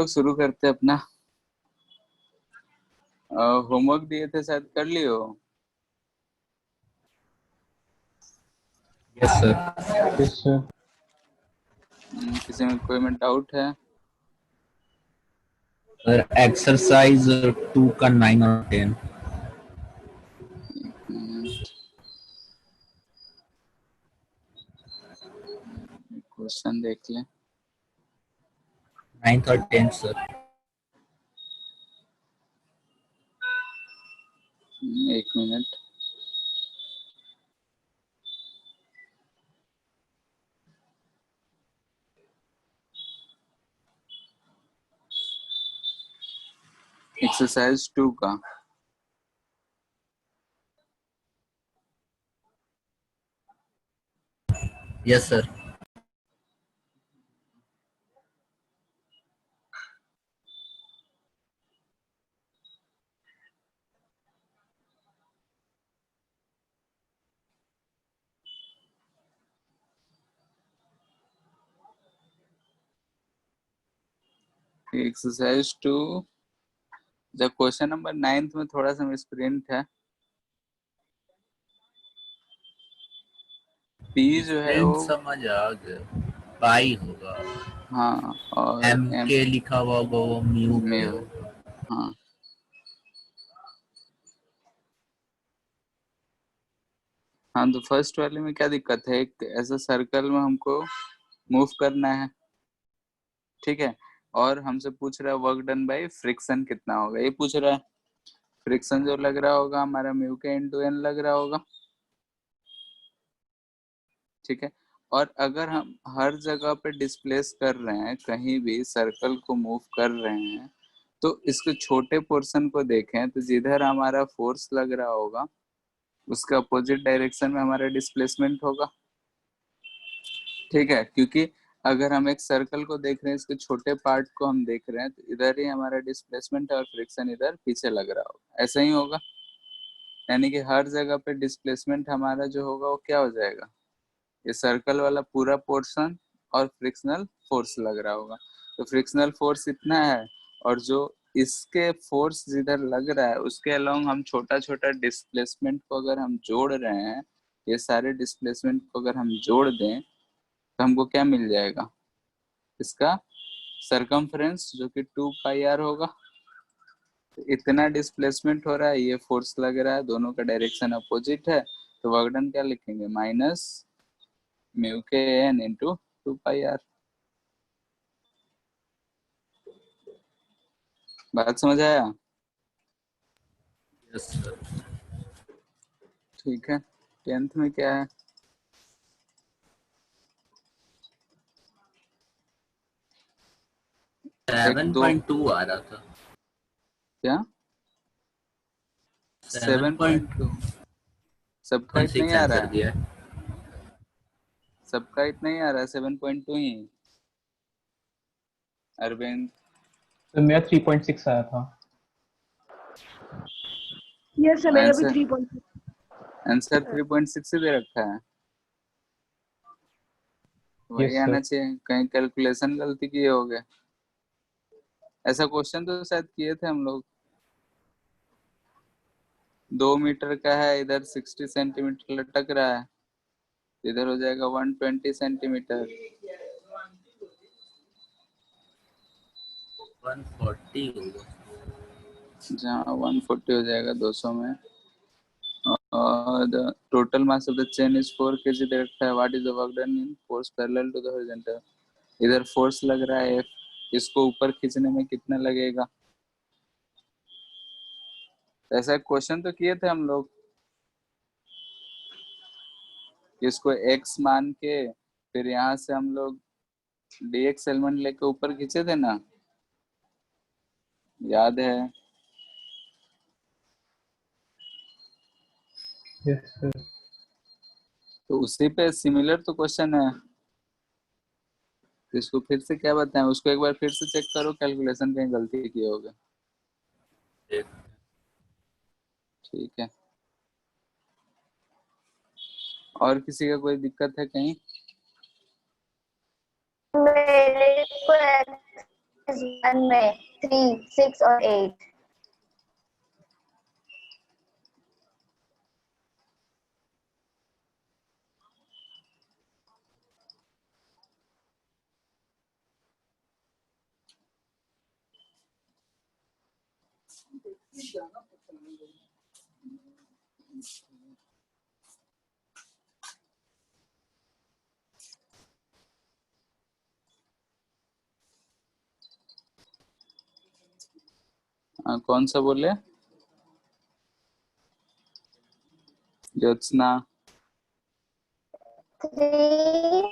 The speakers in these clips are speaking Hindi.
लोग शुरू करते हैं अपना। होमवर्क दिए थे शायद, कर लियो? Yes sir. Yes sir. किसी में कोई में डाउट है? सर एक्सरसाइज 2 का 9 और 10। क्वेश्चन देख लें। 9 और 10 सर। एक मिनट। एक्सरसाइज 2 का यस सर। एक्सरसाइज 2 जब क्वेश्चन नंबर 9 में थोड़ा सा मिसप्रिंट है। पी जो है वो समझ आ गया, पाई होगा। हाँ, और एम एम के लिखा हुआ होगा, वो म्यू के में होगा। हाँ। हाँ, तो फर्स्ट वाले में क्या दिक्कत है? एक ऐसा सर्कल में हमको मूव करना है, ठीक है, और हमसे पूछ रहा है वर्क डन बाय फ्रिक्शन कितना होगा, ये पूछ रहा है। फ्रिक्शन जो लग रहा होगा हमारा म्यू के इनटू एन लग रहा होगा, ठीक है। और अगर हम हर जगह पे डिस्प्लेस कर रहे हैं, कहीं भी सर्कल को मूव कर रहे हैं, तो इसके छोटे पोर्शन को देखें तो जिधर हमारा फोर्स लग रहा होगा उसके अपोजिट डायरेक्शन में हमारा डिस्प्लेसमेंट होगा, ठीक है। क्योंकि अगर हम एक सर्कल को देख रहे हैं, इसके छोटे पार्ट को हम देख रहे हैं, तो इधर ही हमारा डिस्प्लेसमेंट है और फ्रिक्शन इधर पीछे लग रहा होगा, ऐसा ही होगा। यानी कि हर जगह पे डिस्प्लेसमेंट हमारा जो होगा वो क्या हो जाएगा, ये सर्कल वाला पूरा पोर्शन और फ्रिक्शनल फोर्स लग रहा होगा। तो फ्रिक्शनल फोर्स इतना है, और जो इसके फोर्स जिधर लग रहा है उसके अलोंग हम छोटा छोटा डिस्प्लेसमेंट को अगर हम जोड़ रहे हैं, ये सारे डिस्प्लेसमेंट को अगर हम जोड़ दें तो हमको क्या मिल जाएगा, इसका सरकमफ्रेंस जो कि 2 पाई r होगा। तो इतना डिस्प्लेसमेंट हो रहा है, ये फोर्स लग रहा है, दोनों का डायरेक्शन अपोजिट है, तो वर्क डन क्या लिखेंगे, माइनस म्यू के एन इंटू 2 पाई r। बात समझ आया? Yes sir. ठीक है। 10th में क्या है? 7.2 आ रहा था। क्या 7.2? सबका इतना ही 7.6 आ रहा आंसर है, दिया है। सबका इतना ही आ रहा है, 7.2 ही। अरविंद तो मेरा 3.6 आया था। यस सर, मेरा भी आंसर 3.6। आंसर 3.6 ही दे रखा है, वही यस सर। आना चाहिए, कहीं कैलकुलेशन गलती किए होगे। ऐसा क्वेश्चन तो शायद किए थे हम लोग। 2 मीटर का है, इधर 60 सेंटीमीटर लटक रहा है, इधर हो जाएगा 120 सेंटीमीटर। 140 होगा। जहाँ 140 हो जाएगा 200 में। और the total mass of the chain is 4 kg दे रखा है। What is the work done in force parallel to the horizontal? इधर फोर्स लग रहा है F, इसको ऊपर खींचने में कितना लगेगा? ऐसा क्वेश्चन तो किए थे हम लोग, इसको x मान के फिर यहाँ से हम लोग dx एलिमेंट लेके ऊपर खींचे थे ना, याद है? Yes sir. तो उसी पे सिमिलर तो क्वेश्चन है, तो इसको फिर से क्या बताएं, उसको एक बार फिर से चेक करो, कैलकुलेशन कहीं गलती किए होगे। ठीक है, और किसी का कोई दिक्कत है कहीं? मेरे को वन में 3, 6 और 8। कौन सा बोले? ज्योत्सना, 3।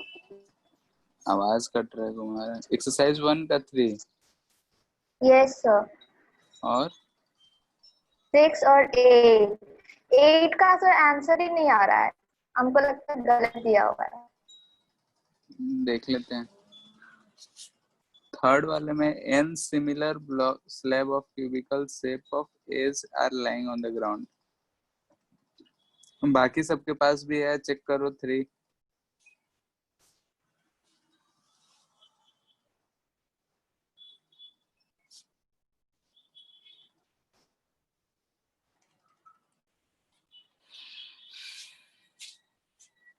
आवाज कट रहा है तुम्हारा। एक्सरसाइज 1 का 3 यस सर। और 6 और 8। 8 का सर आंसर ही नहीं आ रहा है, हमको लगता है गलत दिया हुआ है। देख लेते हैं। थर्ड वाले में n similar block slab of cubical shape of edge are lying on the ground. बाकी सबके पास भी है, चेक करो 3।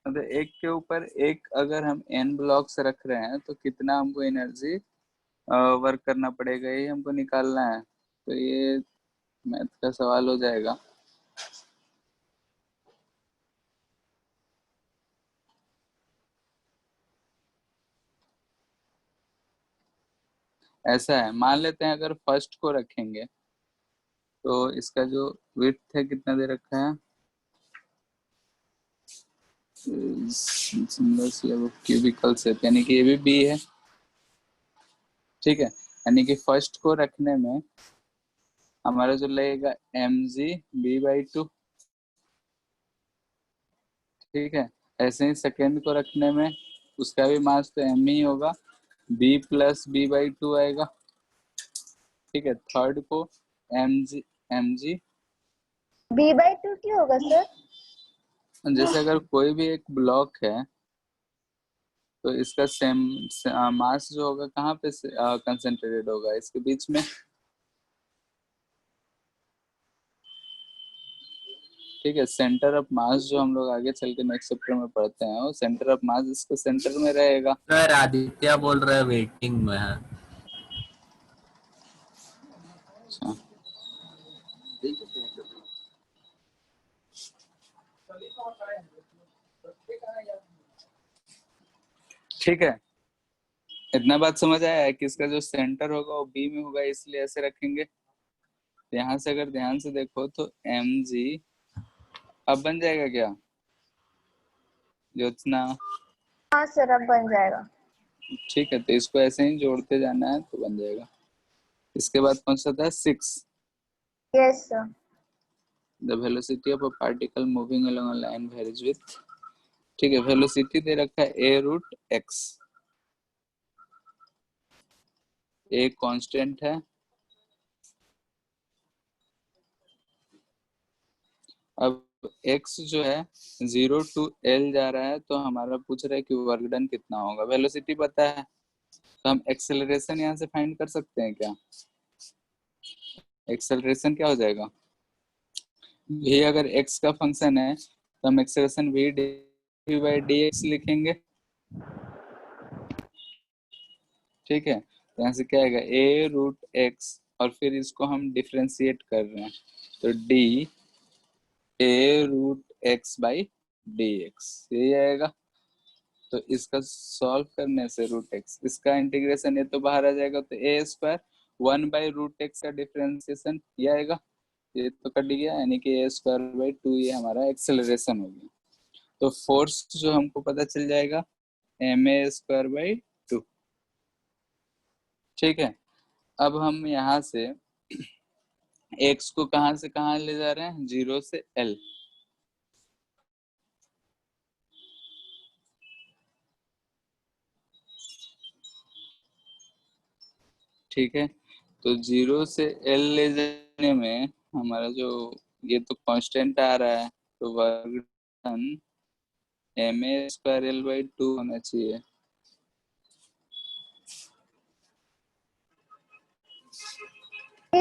तो एक के ऊपर एक अगर हम n ब्लॉक्स रख रहे हैं तो कितना हमको एनर्जी वर्क करना पड़ेगा, ये हमको निकालना है। तो ये मैथ का सवाल हो जाएगा। ऐसा है, मान लेते हैं अगर फर्स्ट को रखेंगे तो इसका जो विड्थ है कितना दे रखा है, क्यूबिकल शेप, यानी कि ये भी बी है। ठीक है, यानी कि फर्स्ट को रखने में हमारा जो लगेगा mg/b/2। ठीक है, ऐसे ही सेकेंड को रखने में उसका भी मास तो m ही होगा, b+b/2 आएगा। ठीक है, थर्ड को mg b/2 क्यों होगा सर? जैसे अगर कोई भी एक ब्लॉक है तो इसका सेम मास जो होगा कहाँ पे कंसेंट्रेटेड होगा, इसके बीच में। ठीक है, सेंटर ऑफ मास जो हम लोग आगे चल के नेक्स्ट चैप्टर में पढ़ते हैं, वो सेंटर ऑफ मास इसके सेंटर में रहेगा। सर आदित्य बोल रहा है वेटिंग में है। अच्छा, ठीक है, इतना बात समझ आया है कि इसका जो सेंटर होगा वो बी में होगा, इसलिए ऐसे रखेंगे। यहाँ से अगर ध्यान से देखो तो mg अब बन जाएगा क्या ज्योत्सना? हाँ सर, अब बन जाएगा। ठीक है, तो इसको ऐसे ही जोड़ते जाना है तो बन जाएगा। इसके बाद कौन सा था, 6। Yes sir. The velocity of a particle moving along a line varies with. ठीक है, वेलोसिटी दे रखा है a√x, ए कांस्टेंट है। अब x जो है 0 to l जा रहा है, तो हमारा पूछ रहा है कि वर्क डन कितना होगा। वेलोसिटी पता है तो हम एक्सेलरेशन यहाँ से फाइंड कर सकते हैं क्या? एक्सेलरेशन क्या हो जाएगा, v अगर x का फंक्शन है तो हम एक्सेलरेशन v/dx लिखेंगे। ठीक है, तो यहाँ से क्या आएगा, a√x, और फिर इसको हम डिफरेंशिएट कर रहे हैं तो d a√x/dx यही आएगा। तो इसका सॉल्व करने से √x, इसका इंटीग्रेशन ये तो बाहर आ जाएगा, तो a² 1/√x का डिफरेंशिएशन ये आएगा, ये तो कट गया, यानी कि a²/2 ये हमारा एक्सेलरेशन हो गया। तो फोर्स जो हमको पता चल जाएगा ma²/2। ठीक है, अब हम यहाँ से x को कहाँ से कहाँ ले जा रहे हैं, 0 से l। ठीक है, तो 0 से l ले जाने में हमारा जो ये तो कांस्टेंट आ रहा है, तो वर्क डन ma²l/2 होना चाहिए।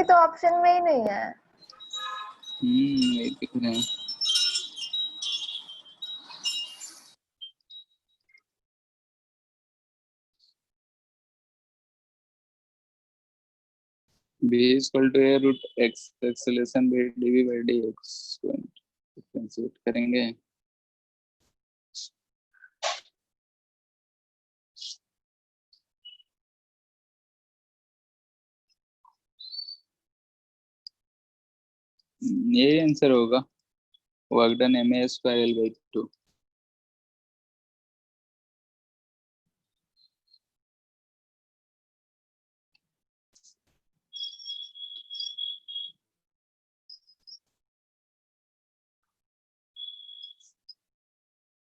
तो ऑप्शन में ही नहीं है। ये दिख रहे हैं। b equal to a root x acceleration by dv by dx को डिफरेंशिएट करेंगे। ये आंसर होगा work done ma square l by 2।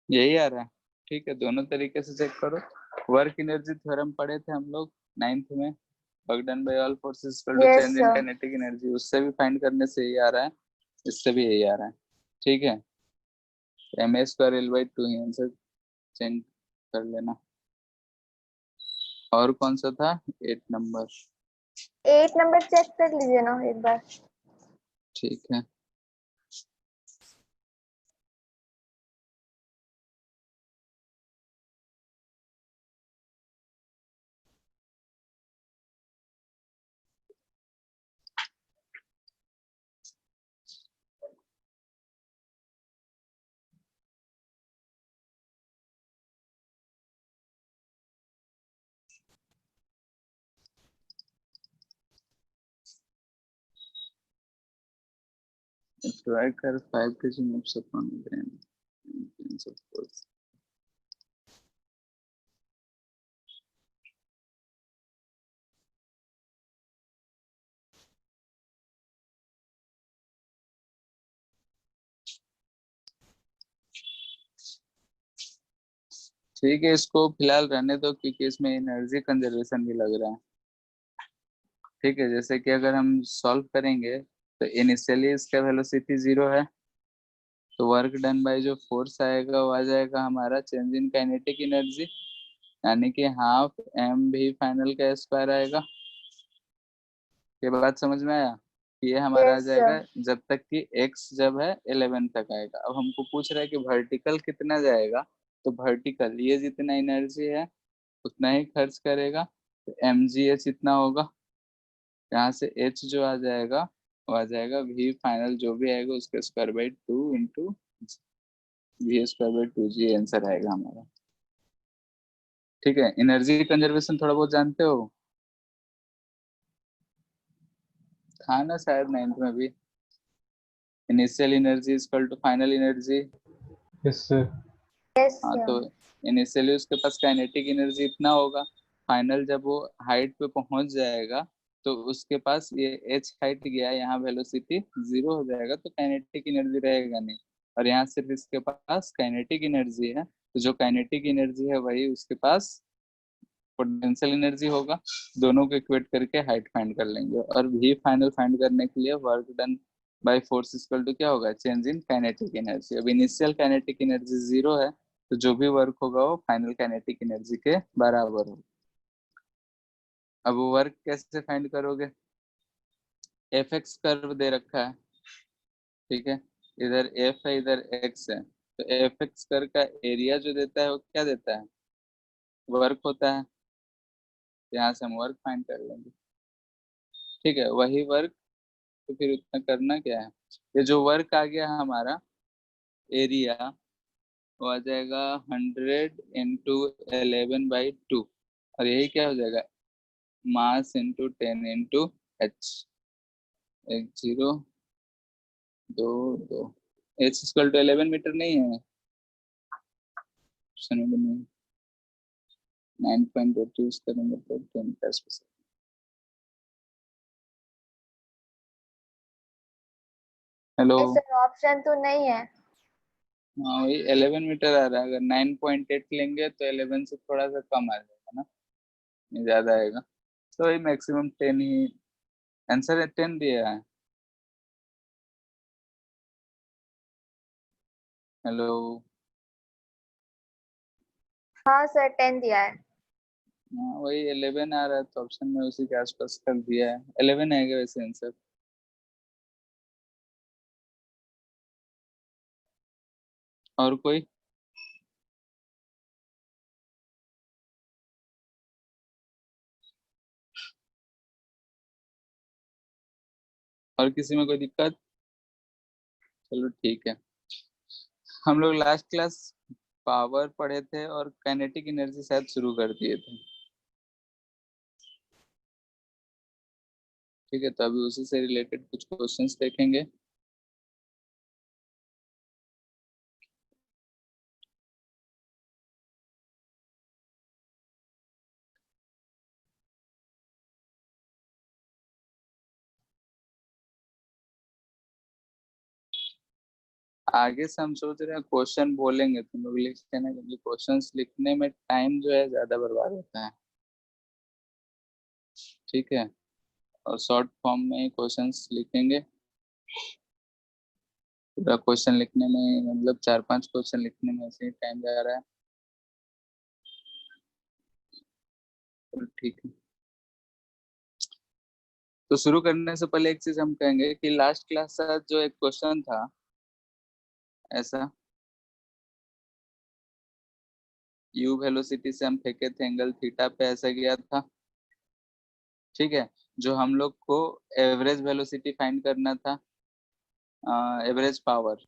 यही आ रहा है। ठीक है, दोनों तरीके से चेक करो। वर्क एनर्जी थ्योरम पढ़े थे हम लोग 9th में, work done by all forces equal to Yes, change in sir. Kinetic energy, उससे भी फाइंड करने से यही आ रहा है, इससे भी यही आ रहा है। ठीक है, ma square l by 2 he answer change कर लेना। और कौन सा था? 8 नंबर। 8 नंबर चेक कर लीजिए ना एक बार। ठीक है, try कर 5 kg moves upon gram of force। ठीक है, इसको फिलहाल रहने दो क्योंकि इसमें एनर्जी कंजर्वेशन भी लग रहा है। ठीक है, जैसे कि अगर हम सॉल्व करेंगे तो इनिशियली इसका वेलोसिटी 0 है, तो वर्क डन बाय जो फोर्स आएगा वो आ जाएगा हमारा चेंज इन काइनेटिक एनर्जी, यानी कि हाफ एम भी फाइनल का स्क्वायर आएगा। ये बात समझ में आया? ये हमारा आ Yes, जाएगा sir. जब तक कि x जब है 11 तक आएगा। अब हमको पूछ रहा है कि वर्टिकल कितना जाएगा, तो वर्टिकल ये जितना एनर्जी है उतना ही खर्च करेगा, तो mgh इतना होगा। यहाँ से h जो आ जाएगा वो आ जाएगा v फाइनल जो भी आएगा उसके square by 2 into v square by 2g answer आएगा हमारा। ठीक है, एनर्जी कंजर्वेशन थोड़ा बहुत जानते हो, था ना शायद 9th में भी। Initial energy equal to final energy. Yes, sir. Yes, हाँ, sir. तो इनिशियली उसके पास काइनेटिक एनर्जी इतना होगा, फाइनल जब वो हाइट पे पहुंच जाएगा तो उसके पास ये h हाइट गया, यहाँ वेलोसिटी 0 हो जाएगा, तो काइनेटिक एनर्जी रहेगा नहीं, और यहाँ सिर्फ इसके पास काइनेटिक एनर्जी है, तो जो काइनेटिक एनर्जी है वही उसके पास पोटेंशियल एनर्जी होगा। दोनों को इक्वेट करके हाइट फाइंड कर लेंगे, और भी फाइनल फाइंड करने के लिए work done by force equal to क्या होगा? Change in kinetic energy. अब इनिशियल काइनेटिक एनर्जी 0 है, तो जो भी वर्क होगा वो फाइनल काइनेटिक एनर्जी के बराबर होगा। अब वो वर्क कैसे फाइंड करोगे? एफ एक्स कर्व दे रखा है, ठीक है, इधर एफ है इधर एक्स है, तो एफ एक्स कर्व का एरिया जो देता है वो क्या देता है? वर्क होता है। यहाँ से हम वर्क फाइंड कर लेंगे। ठीक है, वही वर्क, तो फिर उतना करना क्या है? ये जो वर्क आ गया हमारा एरिया, वो आ जाएगा 100 इंटू 11/2, और यही क्या हो जाएगा? Mass into 10 into h. 1022 h equal to 11 metre नहीं है? ऑप्शन में भी नहीं। 9.8 यूज करेंगे तो 10+। हेलो। Yes, sir. ऑप्शन तो नहीं है। हाँ, वही 11 मीटर आ रहा है। अगर 9.8 लेंगे तो 11 से थोड़ा सा कम आ जाएगा ना, नहीं ज्यादा आएगा, तो वही मैक्सिमम 10 ही आंसर है। 10 दिया है। हेलो। हाँ सर, 10 दिया है। हाँ वही 11 आ रहा है तो ऑप्शन में उसी के आसपास कर दिया है, 11 आएगा वैसे आंसर। और कोई? और किसी में कोई दिक्कत? चलो ठीक है। हम लोग लास्ट क्लास पावर पढ़े थे और काइनेटिक एनर्जी शायद शुरू कर दिए थे। ठीक है, तो अभी उसी से रिलेटेड कुछ क्वेश्चंस देखेंगे। आगे से हम सोच रहे हैं क्वेश्चन बोलेंगे, तुम लोग लिख लेना, क्योंकि क्वेश्चंस लिखने में टाइम जो है ज्यादा बर्बाद होता है। ठीक है, और शॉर्ट फॉर्म में क्वेश्चंस लिखेंगे। पूरा क्वेश्चन लिखने में मतलब 4-5 क्वेश्चन लिखने में ऐसे ही टाइम जा रहा है। तो ठीक है, तो शुरू करने से पहले एक चीज हम कहेंगे कि लास्ट क्लास का जो एक क्वेश्चन था ऐसा, यू वेलोसिटी से हम फेंके थे एंगल थीटा पे, ऐसा गया था। ठीक है, जो हम लोग को एवरेज वेलोसिटी फाइंड करना था, एवरेज पावर।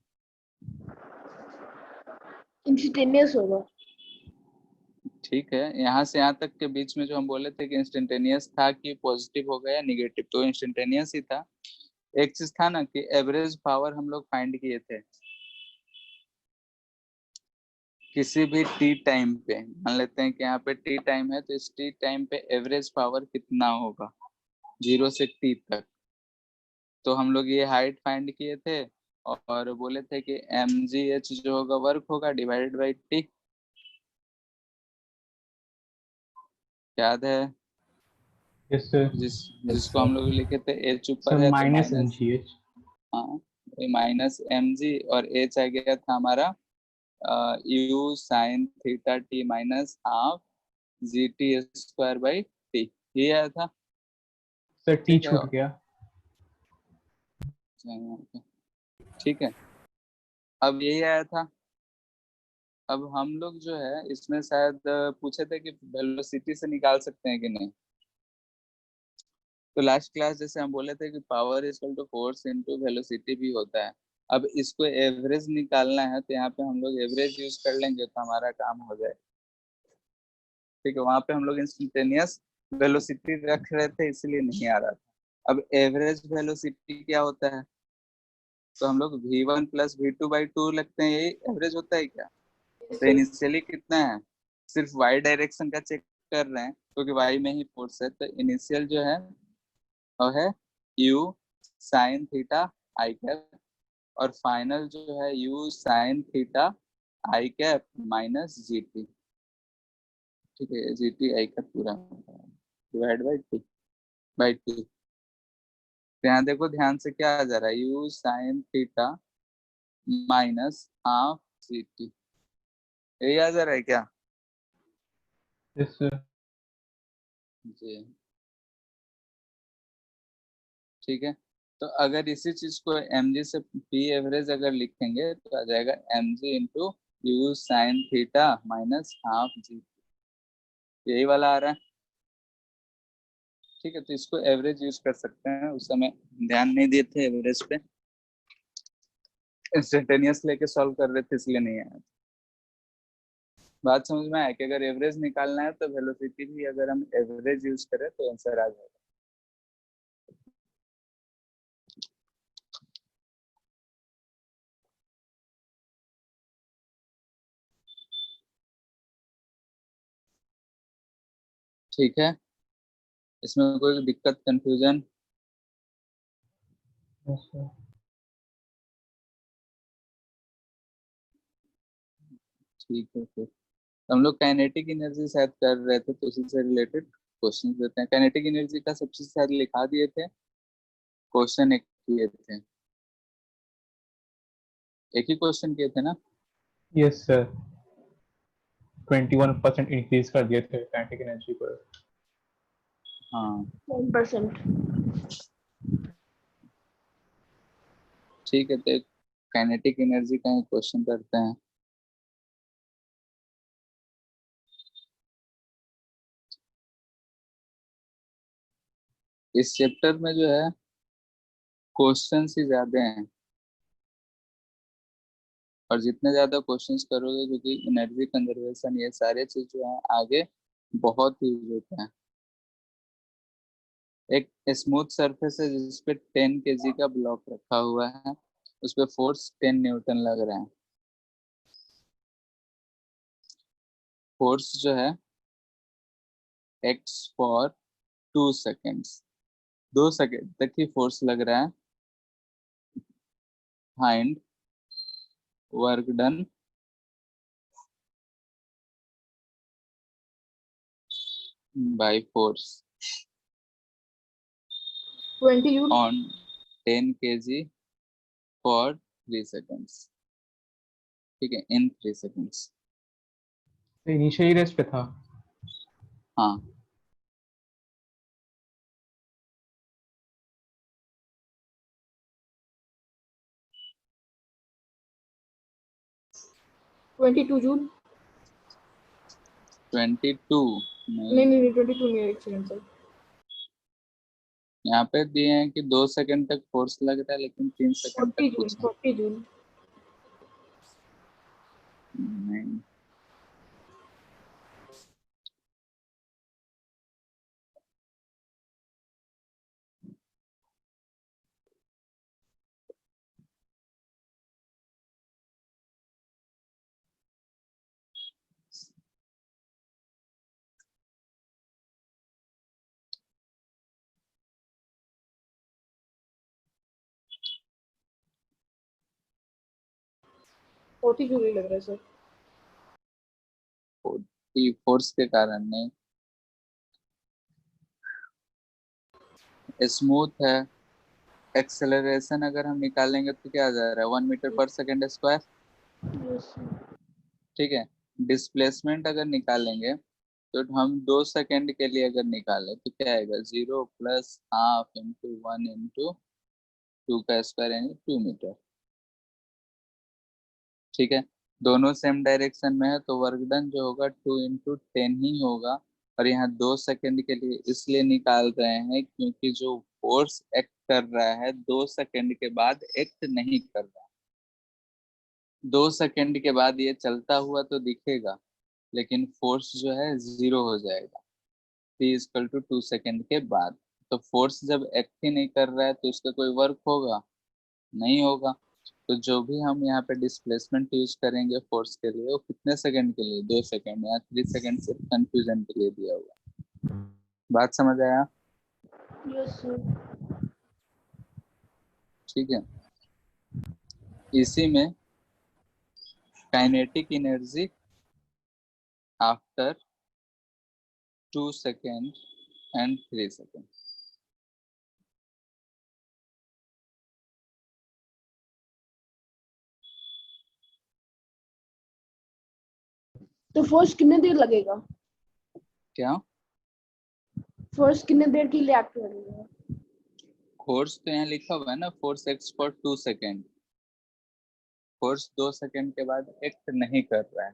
इंस्टेंटेनियस होगा। ठीक है, यहाँ से यहाँ तक के बीच में जो हम बोले थे कि इंस्टेंटेनियस था कि पॉजिटिव होगा या निगेटिव, तो इंस्टेंटेनियस ही था। एक चीज था ना कि एवरेज पावर हम लोग फाइंड किए थे किसी भी टी टाइम पे। मान लेते हैं कि यहाँ पे टी टाइम है, तो इस टी टाइम पे एवरेज पावर कितना होगा 0 से टी तक। तो हम लोग ये हाइट फाइंड किए थे और बोले थे कि mgh जो होगा वर्क होगा डिवाइडेड बाई टी। याद है? Yes sir. जिसको हम लोग लिखे थे एच सर ऊपर है तो माइनस माइनस, MGH। हाँ माइनस एम जी, और एच आ गया था हमारा you sine theta T minus half G T square by T, ये आया था। सर टी ठीक है, छूट गया। ठीक है, अब यही आया था। अब हम लोग जो है इसमें शायद पूछे थे कि वेलोसिटी से निकाल सकते हैं कि नहीं। तो लास्ट क्लास जैसे हम बोले थे कि power is equal to force into velocity भी होता है। अब इसको एवरेज निकालना है तो यहाँ पे हम लोग एवरेज यूज कर लेंगे तो हमारा काम हो जाए। ठीक है, वहां पे हम लोग इंस्टेंटेनियस वेलोसिटी रख रहे थे इसलिए नहीं आ रहा था। अब एवरेज वेलोसिटी क्या होता है, तो हम लोग v1 प्लस v2/2 लगते हैं, यही एवरेज होता है क्या? तो इनिशियली कितना है, सिर्फ y डायरेक्शन का चेक कर रहे हैं क्योंकि y में ही फोर्स है, तो इनिशियल जो है वो है u साइन थीटा आई कैप, और फाइनल जो है u साइन थीटा आई कैप माइनस जी टी। ठीक है, जी टी आई कैप पूरा डिवाइड बाई टी। तो यहाँ देखो ध्यान से क्या आ जा रहा है, u sign theta minus half G T, यही आ जा रहा है क्या? Yes sir. जी ठीक है, तो अगर इसी चीज को mg से पी एवरेज अगर लिखेंगे तो आ जाएगा mg into u sine theta minus half g, यही वाला आ रहा है। ठीक है, तो इसको एवरेज यूज कर सकते हैं, उस समय ध्यान नहीं दिए थे एवरेज पे, इंस्टेंटेनियस लेके सॉल्व कर रहे थे इसलिए नहीं आया। बात समझ में आया कि अगर एवरेज निकालना है तो वेलोसिटी भी अगर हम एवरेज यूज करें तो आंसर आ जाएगा। ठीक है, इसमें कोई दिक्कत कंफ्यूजन? Yes sir. ठीक है, फिर हम लोग काइनेटिक एनर्जी शायद कर रहे थे तो उसी से रिलेटेड क्वेश्चन देते हैं। काइनेटिक एनर्जी का सब चीज शायद लिखा दिए थे, क्वेश्चन एक किए थे, एक ही क्वेश्चन किए थे ना? Yes sir. 21% इंक्रीज कर दिए थे काइनेटिक एनर्जी पर। हाँ 10%। ठीक है, तो काइनेटिक एनर्जी का ही क्वेश्चन करते हैं। इस चैप्टर में जो है क्वेश्चंस ही ज्यादा हैं, और जितने ज्यादा क्वेश्चंस करोगे, क्योंकि एनर्जी कंजर्वेशन ये सारे चीज जो है आगे बहुत यूज होता है। एक स्मूथ सरफेस है जिस पे 10 kg का ब्लॉक रखा हुआ है, उस पे फोर्स 10 न्यूटन लग रहा है। फोर्स जो है एक्ट फॉर 2 सेकेंड्स, 2 सेकेंड तक ही फोर्स लग रहा है। Find work done by force 20 joule. On 10 kg for 3 seconds। ठीक है, इन 3 seconds। नीचे ही रेस्ट पे था। हाँ 22 जूल। 22 नहीं नहीं नहीं 22 नहीं है, एक सेकंड सर। यहाँ पे दिए हैं कि 2 सेकंड तक फोर्स लग रहा है, लेकिन 3 सेकंड 40 तक जूल, कुछ 40 जूल। नहीं। 40 जूल ही लग रहा है सर। फोर्स के कारण नहीं, स्मूथ है। एक्सेलरेशन अगर हम निकालेंगे तो क्या आ जा रहा है, 1 मीटर पर सेकेंड स्क्वायर। Yes sir. ठीक है, डिस्प्लेसमेंट अगर निकालेंगे तो हम 2 सेकंड के लिए अगर निकालें तो क्या आएगा, 0 प्लस हाफ इंटू 1 इंटू 2 का स्क्वायर यानी 2 मीटर। ठीक है, दोनों सेम डायरेक्शन में है तो वर्क डन जो होगा 2 इंटू 10 ही होगा। और यहाँ 2 सेकंड के लिए इसलिए निकाल रहे हैं क्योंकि जो फोर्स एक्ट कर रहा है 2 सेकंड के बाद एक्ट नहीं कर रहा है। 2 सेकंड के बाद ये चलता हुआ तो दिखेगा, लेकिन फोर्स जो है 0 हो जाएगा T=2 सेकंड के बाद। तो फोर्स जब एक्ट ही नहीं कर रहा है तो उसका कोई वर्क होगा, नहीं होगा। तो जो भी हम यहाँ पे डिस्प्लेसमेंट यूज करेंगे फोर्स के लिए, वो कितने सेकंड के लिए, 2 सेकंड। या 3 सेकंड सिर्फ कंफ्यूजन के लिए दिया हुआ। बात समझ आया? Yes sir. ठीक है, इसी में kinetic energy after 2 second and 3 second. तो फोर्स कितने देर लगेगा? क्या फोर्स कितने देर के लिए एक्ट करेगा? फोर्स तो यहाँ लिखा हुआ है ना, force act for 2 second. Force 2 second के बाद एक्ट नहीं कर रहा है,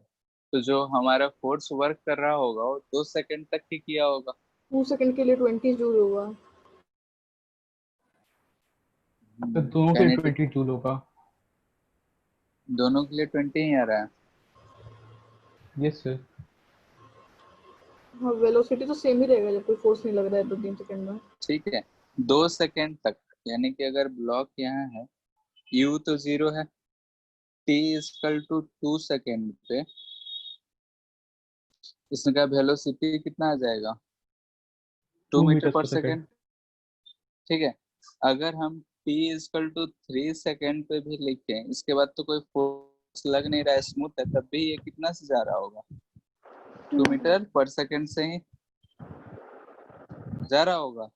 तो जो हमारा फोर्स वर्क कर रहा होगा वो 2 सेकंड तक ही किया होगा। 2 सेकंड के लिए 20 जूल होगा। तो दोनों के काइनेटिक 20 जूल होगा। दोनों के लिए 20 ही आ रहा है। Yes sir. हाँ वेलोसिटी तो सेम ही रहेगा जब कोई फोर्स नहीं लग रहा है तो 3 सेकंड में। ठीक है, 2 सेकंड तक, यानी कि अगर ब्लॉक यहाँ है, u तो 0 है, T=2 सेकंड पे इसका वेलोसिटी कितना आ जाएगा, 2 2 मीटर मीटर्स पर पर सेकेंड। सेकंड। ठीक है, अगर हम T=3 सेकंड पे भी लिखें, इसके बाद तो कोई फोर्स लग नहीं रहा है, स्मूथ है, तब भी ये कितना से जा रहा होगा, 2 मीटर पर सेकंड से ही जा रहा होगा।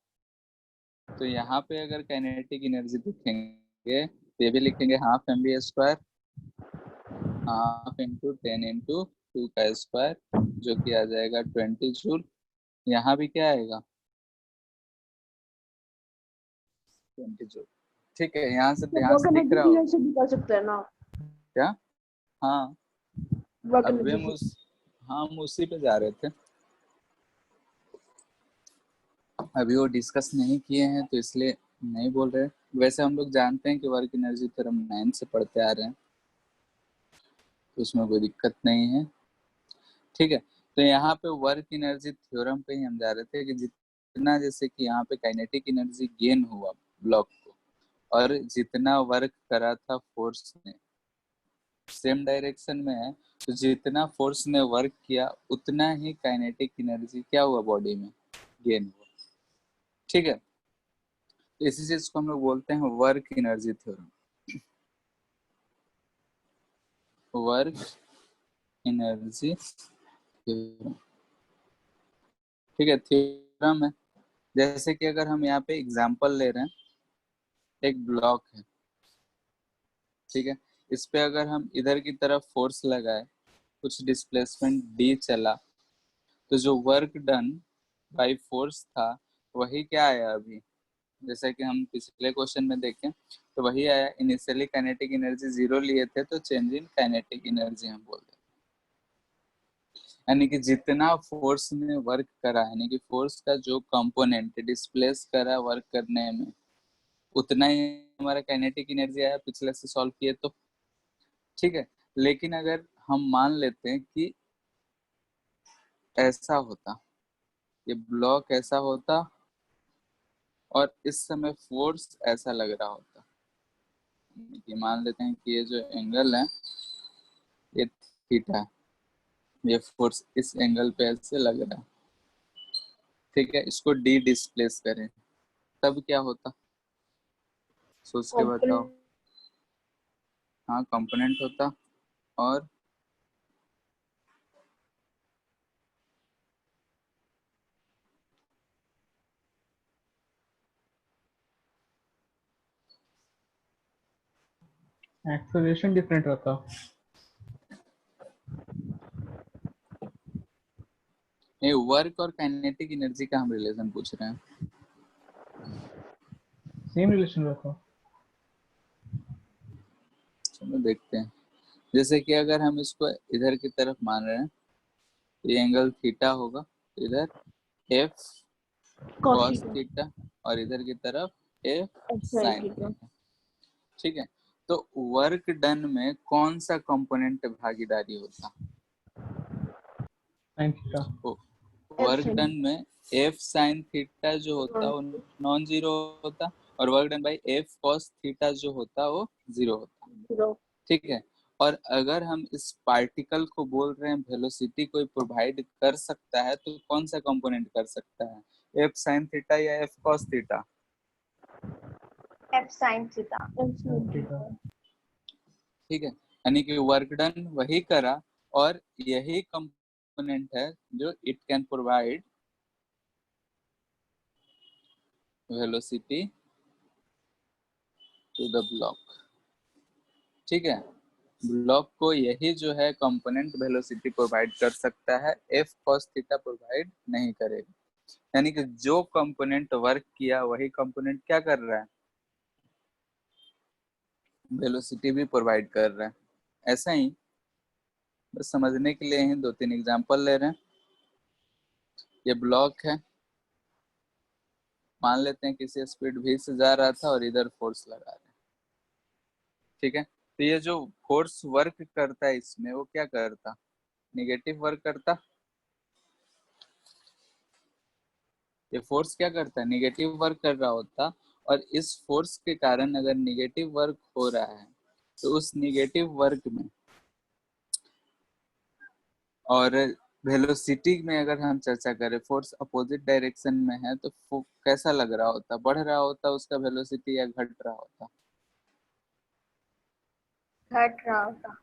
तो यहाँ पे अगर काइनेटिक एनर्जी लिखेंगे तो ये भी लिखेंगे half mv² half into 10 into 2 का स्क्वायर जो कि आ जाएगा 20 जूल। यहाँ भी क्या आएगा 20 जूल। ठीक है, यहाँ से तो ध्यान से दिख रहा हो वर्क से भी कर सकते हैं ना। क्या? हाँ वर्क अभी हम उसी पे जा रहे थे, अभी वो डिस्कस नहीं किए हैं तो इसलिए नहीं बोल रहे। वैसे हम लोग जानते हैं कि वर्क एनर्जी थ्योरम 9 से पढ़ते आ रहे हैं, तो उसमें कोई दिक्कत नहीं है। ठीक है, तो यहाँ पे वर्क एनर्जी थ्योरम पे ही हम जा रहे थे कि जितना जैसे कि यहाँ पे काइनेटिक एनर्जी गेन हुआ ब्लॉक को, और जितना वर्क करा था फोर्स ने सेम डायरेक्शन में है, तो जितना फोर्स ने वर्क किया उतना ही काइनेटिक एनर्जी क्या हुआ बॉडी में गेन हुआ। ठीक है, इसी चीज को हम लोग बोलते हैं work energy theorem. Work energy theorem, ठीक है, थ्योरम है। जैसे कि अगर हम यहाँ पे एग्जांपल ले रहे हैं, एक ब्लॉक है, ठीक है, इस पे अगर हम इधर की तरफ फोर्स लगाए, कुछ डिस्प्लेसमेंट डी चला, तो जो वर्क डन बाय फोर्स था वही क्या आया अभी, जैसा कि हम पिछले क्वेश्चन में देखें तो वही आया। इनिशियली काइनेटिक एनर्जी 0 लिए थे तो चेंज इन काइनेटिक एनर्जी हम बोल रहे हैं। यानी कि जितना फोर्स ने वर्क करा, यानी कि फोर्स का जो कंपोनेंट डिस्प्लेस करा वर्क करने में, उतना ही हमारा काइनेटिक एनर्जी आया पिछले से सॉल्व किए तो। ठीक है, लेकिन अगर हम मान लेते हैं कि ऐसा होता, ये ब्लॉक ऐसा होता और इस समय फोर्स ऐसा लग रहा होता, कि मान लेते हैं कि ये जो एंगल है ये थीटा है, ये फोर्स इस एंगल पे ऐसे लग रहा है। ठीक है, इसको डी डिस्प्लेस करें तब क्या होता, सोच के बताओ। हाँ कंपोनेंट होता, और एक्सेलरेशन डिफरेंट रहता। ये वर्क और काइनेटिक एनर्जी का हम रिलेशन पूछ रहे हैं। सेम रिलेशन रहता। चलो देखते हैं, जैसे कि अगर हम इसको इधर की तरफ मान रहे हैं, ये एंगल थीटा होगा, इधर एफ कॉस थीटा और इधर की तरफ एफ साइन थीटा। ठीक है, तो वर्क डन में कौन सा कंपोनेंट भागीदारी होता, साइन थीटा। वर्क डन में एफ साइन थीटा जो होता वो नॉन जीरो होता, और work done by F cos theta जो होता वो 0 होता। ठीक है, और अगर हम इस पार्टिकल को बोल रहे हैं वेलोसिटी कोई प्रोवाइड कर सकता है, तो कौन सा कंपोनेंट कर सकता है, एफ साइन थीटा या F cos theta? F sine theta. ठीक है, यानी कि वर्क डन वही करा, और यही कंपोनेंट है जो it can provide velocity to the block. ठीक है, ब्लॉक को यही जो है कंपोनेंट वेलोसिटी प्रोवाइड कर सकता है, एफ कॉस थीटा प्रोवाइड नहीं करेगा। यानी कि जो कंपोनेंट वर्क किया वही कंपोनेंट क्या कर रहा है, वेलोसिटी भी प्रोवाइड कर रहा है। ऐसा ही बस समझने के लिए ही 2-3 एग्जांपल ले रहे हैं। ये ब्लॉक है, मान लेते हैं किसी स्पीड v से जा रहा था और इधर फोर्स लगा रहे हैं। ठीक है, तो ये जो फोर्स वर्क करता है इसमें वो क्या करता, निगेटिव वर्क करता। ये फोर्स क्या करता है, निगेटिव वर्क कर रहा होता, और इस फोर्स के कारण अगर निगेटिव वर्क हो रहा है तो उस निगेटिव वर्क में और वेलोसिटी में अगर हम चर्चा करें, फोर्स अपोजिट डायरेक्शन में है तो कैसा लग रहा होता, बढ़ रहा होता उसका वेलोसिटी या घट रहा होता, घट रहा होता।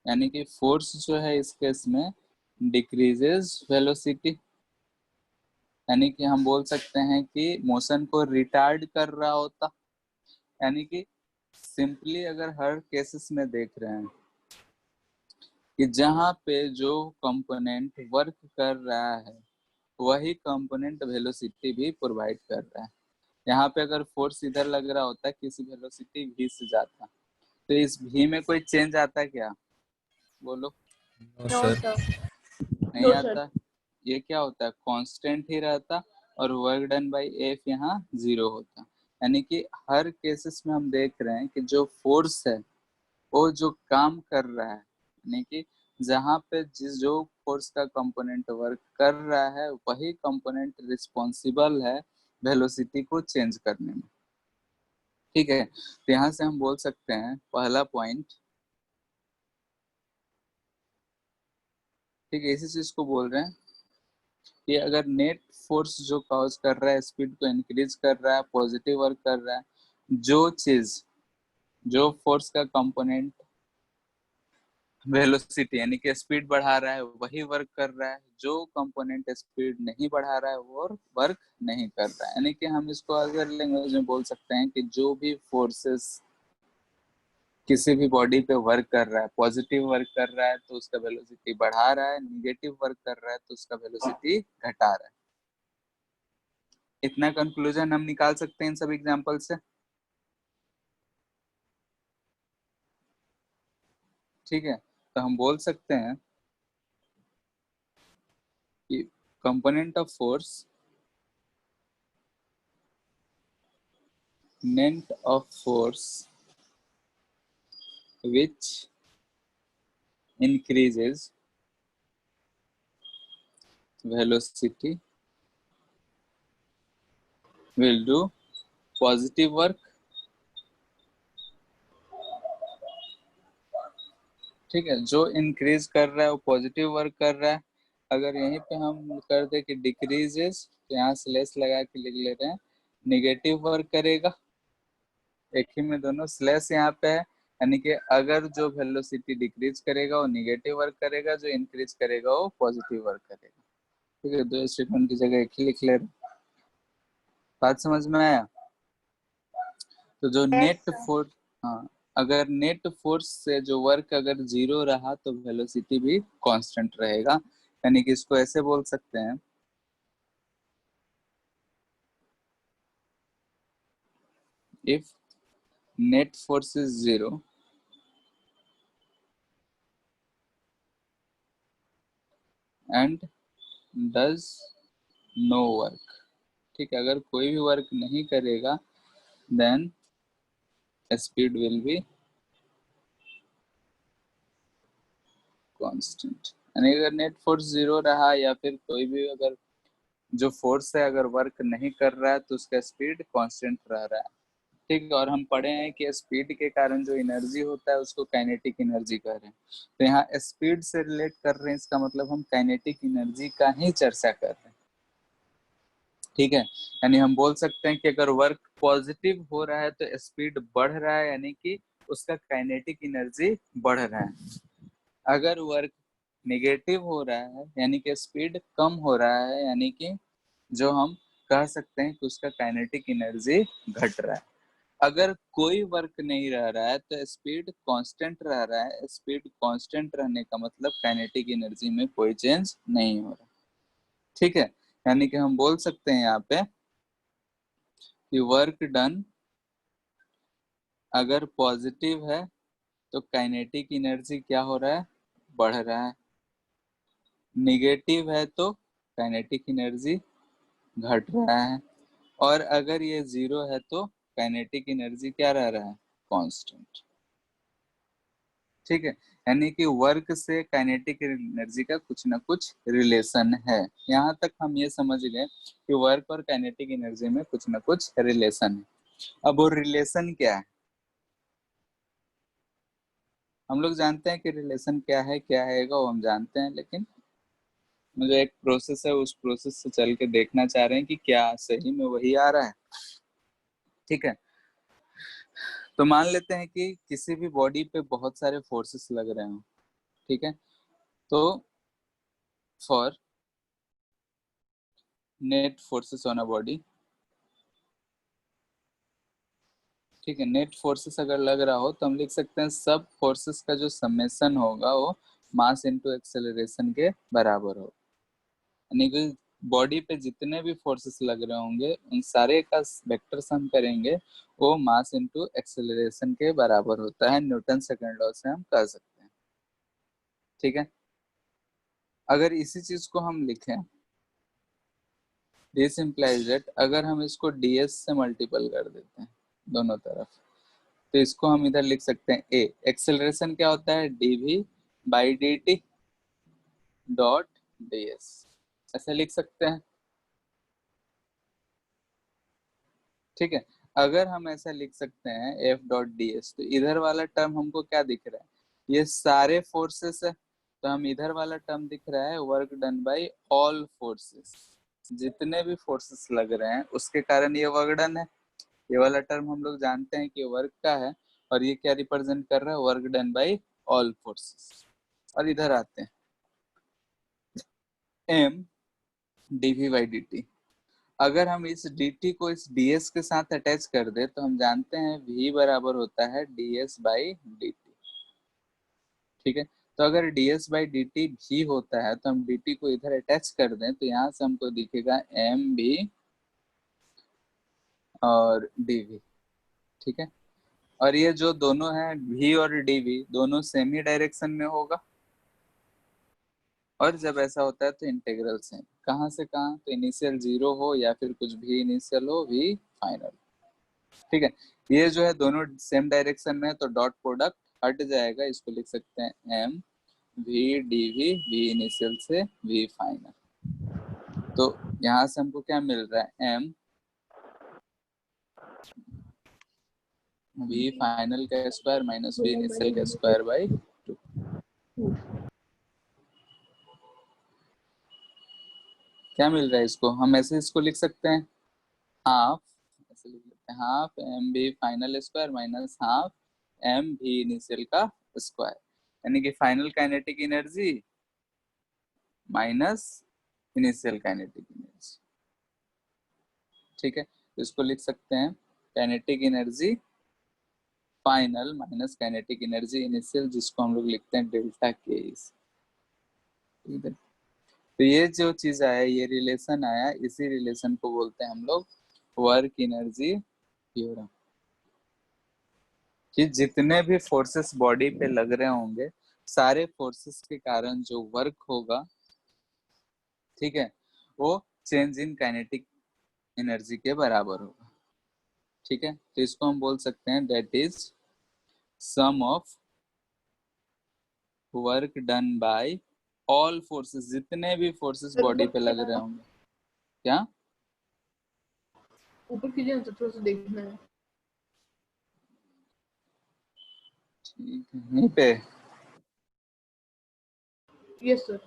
यानी कि फोर्स जो है इस केस में डिक्रीजेस वेलोसिटी, यानी कि हम बोल सकते हैं कि मोशन को रिटार्ड कर रहा होता। यानी कि सिंपली अगर हर केसेस में देख रहे हैं कि जहाँ पे जो कंपोनेंट वर्क कर रहा है वही कंपोनेंट वेलोसिटी भी प्रोवाइड कर रहा है। यहाँ पे अगर फोर्स इधर लग रहा होता किसी वेलोसिटी v से जाता तो इस v में कोई चेंज आता क्या? बोलो। No, no sir. सर। नहीं No, sir. आता। ये क्या होता है, कांस्टेंट ही रहता और वर्क डन बाय एफ यहाँ 0 होता। यानी कि हर केसेस में हम देख रहे हैं कि जो फोर्स है वो जो काम कर रहा है, यानी कि जहाँ पे जो फोर्स का कंपोनेंट वर्क कर रहा है वही कंपोनेंट रिस्पॉन्सिबल है वेलोसिटी को चेंज करने में। ठीक है, तो यहाँ से हम बोल सकते हैं पहला पॉइंट, ठीक है, इसी चीज को बोल रहे हैं कि अगर नेट फोर्स जो कॉज कर रहा है स्पीड को इंक्रीज कर रहा है, पॉजिटिव वर्क कर रहा है, जो चीज जो फोर्स का कंपोनेंट वेलोसिटी यानी कि स्पीड बढ़ा रहा है वही वर्क कर रहा है, जो कंपोनेंट स्पीड नहीं बढ़ा रहा है वो वर्क नहीं कर रहा है। यानी कि हम इसको अगर लैंग्वेज में बोल सकते हैं कि जो भी फोर्सेस किसी भी बॉडी पे वर्क कर रहा है, पॉजिटिव वर्क कर रहा है तो उसका वेलोसिटी बढ़ा रहा है, निगेटिव वर्क कर रहा है तो उसका वेलोसिटी घटा रहा है। इतना कंक्लूजन हम निकाल सकते हैं इन सब एग्जांपल से। ठीक है, तो हम बोल सकते हैं कि component of force net of force which increases velocity will do positive work। ठीक है, जो इंक्रीज कर रहा है वो पॉजिटिव वर्क कर रहा है। अगर यहीं पे हम कर दे कि डिक्रीजेस, तो यहाँ स्लेस लगा के लिख ले रहे हैं निगेटिव वर्क करेगा। एक ही में दोनों स्लेस यहाँ पे है, यानी कि अगर जो वेलोसिटी डिक्रीज करेगा वो निगेटिव वर्क करेगा, जो इंक्रीज करेगा वो पॉजिटिव वर्क करेगा। ठीक है, दो स्टेटमेंट की जगह एक ही लिख ले रहे। बात समझ में आया? तो जो नेट फोर्स, हाँ, अगर नेट फोर्स से जो वर्क अगर 0 रहा तो वेलोसिटी भी कांस्टेंट रहेगा। यानी कि इसको ऐसे बोल सकते हैं, if net force is 0 and does no work, ठीक है, अगर कोई भी वर्क नहीं करेगा then speed will be constant. यानी अगर नेट फोर्स 0 रहा या फिर कोई भी अगर जो फोर्स है अगर वर्क नहीं कर रहा है तो उसका स्पीड कांस्टेंट रह रहा है। ठीक है, और हम पढ़े हैं कि स्पीड के कारण जो एनर्जी होता है उसको काइनेटिक एनर्जी कह रहे हैं। तो यहाँ स्पीड से रिलेट कर रहे हैं, इसका मतलब हम काइनेटिक एनर्जी का ही चर्चा कर रहे हैं। ठीक है, यानी हम बोल सकते हैं कि अगर वर्क पॉजिटिव हो रहा है तो स्पीड बढ़ रहा है, यानी कि उसका काइनेटिक एनर्जी बढ़ रहा है। अगर वर्क निगेटिव हो रहा है यानी कि स्पीड कम हो रहा है, यानी कि जो हम कह सकते हैं कि उसका काइनेटिक एनर्जी घट रहा है। अगर कोई वर्क नहीं रह रहा है तो स्पीड कांस्टेंट रह रहा है। स्पीड कांस्टेंट रहने का मतलब काइनेटिक एनर्जी में कोई चेंज नहीं हो रहा। ठीक है, यानी कि हम बोल सकते हैं यहाँ पे कि वर्क डन अगर पॉजिटिव है तो काइनेटिक एनर्जी क्या हो रहा है, बढ़ रहा है। निगेटिव है तो काइनेटिक एनर्जी घट रहा है। और अगर ये 0 है तो काइनेटिक एनर्जी क्या रह रहा है, कांस्टेंट। ठीक है, यानी कि वर्क से काइनेटिक एनर्जी का कुछ ना कुछ रिलेशन है। यहाँ तक हम ये समझ गए कि वर्क और काइनेटिक एनर्जी में कुछ ना कुछ रिलेशन है। अब वो रिलेशन क्या है, हम लोग जानते हैं कि रिलेशन क्या है, क्या आएगा वो हम जानते हैं, लेकिन मुझे एक प्रोसेस है उस प्रोसेस से चल के देखना चाह रहे हैं कि क्या सही में वही आ रहा है। ठीक है, तो मान लेते हैं कि किसी भी बॉडी पे बहुत सारे फोर्सेस लग रहे हो। ठीक है, तो for net forces on a body, ठीक है, नेट फोर्सेस अगर लग रहा हो तो हम लिख सकते हैं सब फोर्सेस का जो समेशन होगा वो मास इनटू एक्सेलरेशन के बराबर हो, यानी कि बॉडी पे जितने भी फोर्सेस लग रहे होंगे उन सारे का वेक्टर सम करेंगे, वो मास इनटू एक्सेलरेशन के बराबर होता है। न्यूटन सेकंड लॉ से हम कह सकते हैं। ठीक है, अगर इसी चीज को हम लिखें, दिस इम्प्लाइज दैट अगर हम इसको ds से मल्टीपल कर देते हैं दोनों तरफ, तो इसको हम इधर लिख सकते हैं a, एक्सेलरेशन क्या होता है dv by dt dot ds, ऐसे लिख सकते हैं। ठीक है, अगर हम ऐसा लिख सकते हैं f डॉट ds, तो इधर वाला टर्म हमको क्या दिख रहा है, ये सारे फोर्सेस है, तो हम इधर वाला टर्म दिख रहा है work done by all forces, जितने भी फोर्सेस लग रहे हैं उसके कारण ये वर्क डन है। ये वाला टर्म हम लोग जानते हैं कि वर्क का है, और ये क्या रिप्रेजेंट कर रहा है, work done by all forces. और इधर आते हैं m dv बाई dt, अगर हम इस dt को इस ds के साथ अटैच कर दे तो हम जानते हैं v बराबर होता है ds बाई dt। ठीक है, तो अगर ds बाई dt भी होता है तो हम dt को इधर अटैच कर दें तो यहाँ से हमको दिखेगा mv और dv। ठीक है, और ये जो दोनों है v और dv दोनों सेम ही डायरेक्शन में होगा, और जब ऐसा होता है तो इंटीग्रल सेम, कहाँ से कहाँ, तो इनिशियल 0 हो या फिर कुछ भी इनिशियल हो, v फाइनल। ठीक है, ये जो है दोनों सेम डायरेक्शन में है तो डॉट प्रोडक्ट हट जाएगा, इसको लिख सकते हैं m v dv, v initial से v फाइनल। तो यहाँ से हमको क्या मिल रहा है, m v फाइनल का स्क्वायर माइनस v इनिशियल का स्क्वायर बाई 2। क्या मिल रहा है, इसको हम ऐसे इसको लिख सकते हैं हाफ, ऐसे लिख लेते हैं half m b final square minus half m भी इनिशियल का स्क्वायर, यानी कि final kinetic energy minus initial kinetic energy. ठीक है, तो इसको लिख सकते हैं kinetic energy final minus kinetic energy initial, जिसको हम लोग लिखते हैं डेल्टा के। ठीक है, तो ये जो चीज आया, ये रिलेशन आया, इसी रिलेशन को बोलते हैं हम लोग वर्क एनर्जी थ्योरम, कि जितने भी फोर्सेस बॉडी पे लग रहे होंगे सारे फोर्सेस के कारण जो वर्क होगा, ठीक है, वो चेंज इन काइनेटिक एनर्जी के बराबर होगा। ठीक है, तो इसको हम बोल सकते हैं that is sum of work done by all forces, जितने भी फोर्सेस बॉडी पे लग रहे होंगे। क्या ऊपर कीजिए ना, थोड़ा सा देखना है। ठीक है, यहीं पे यस सर,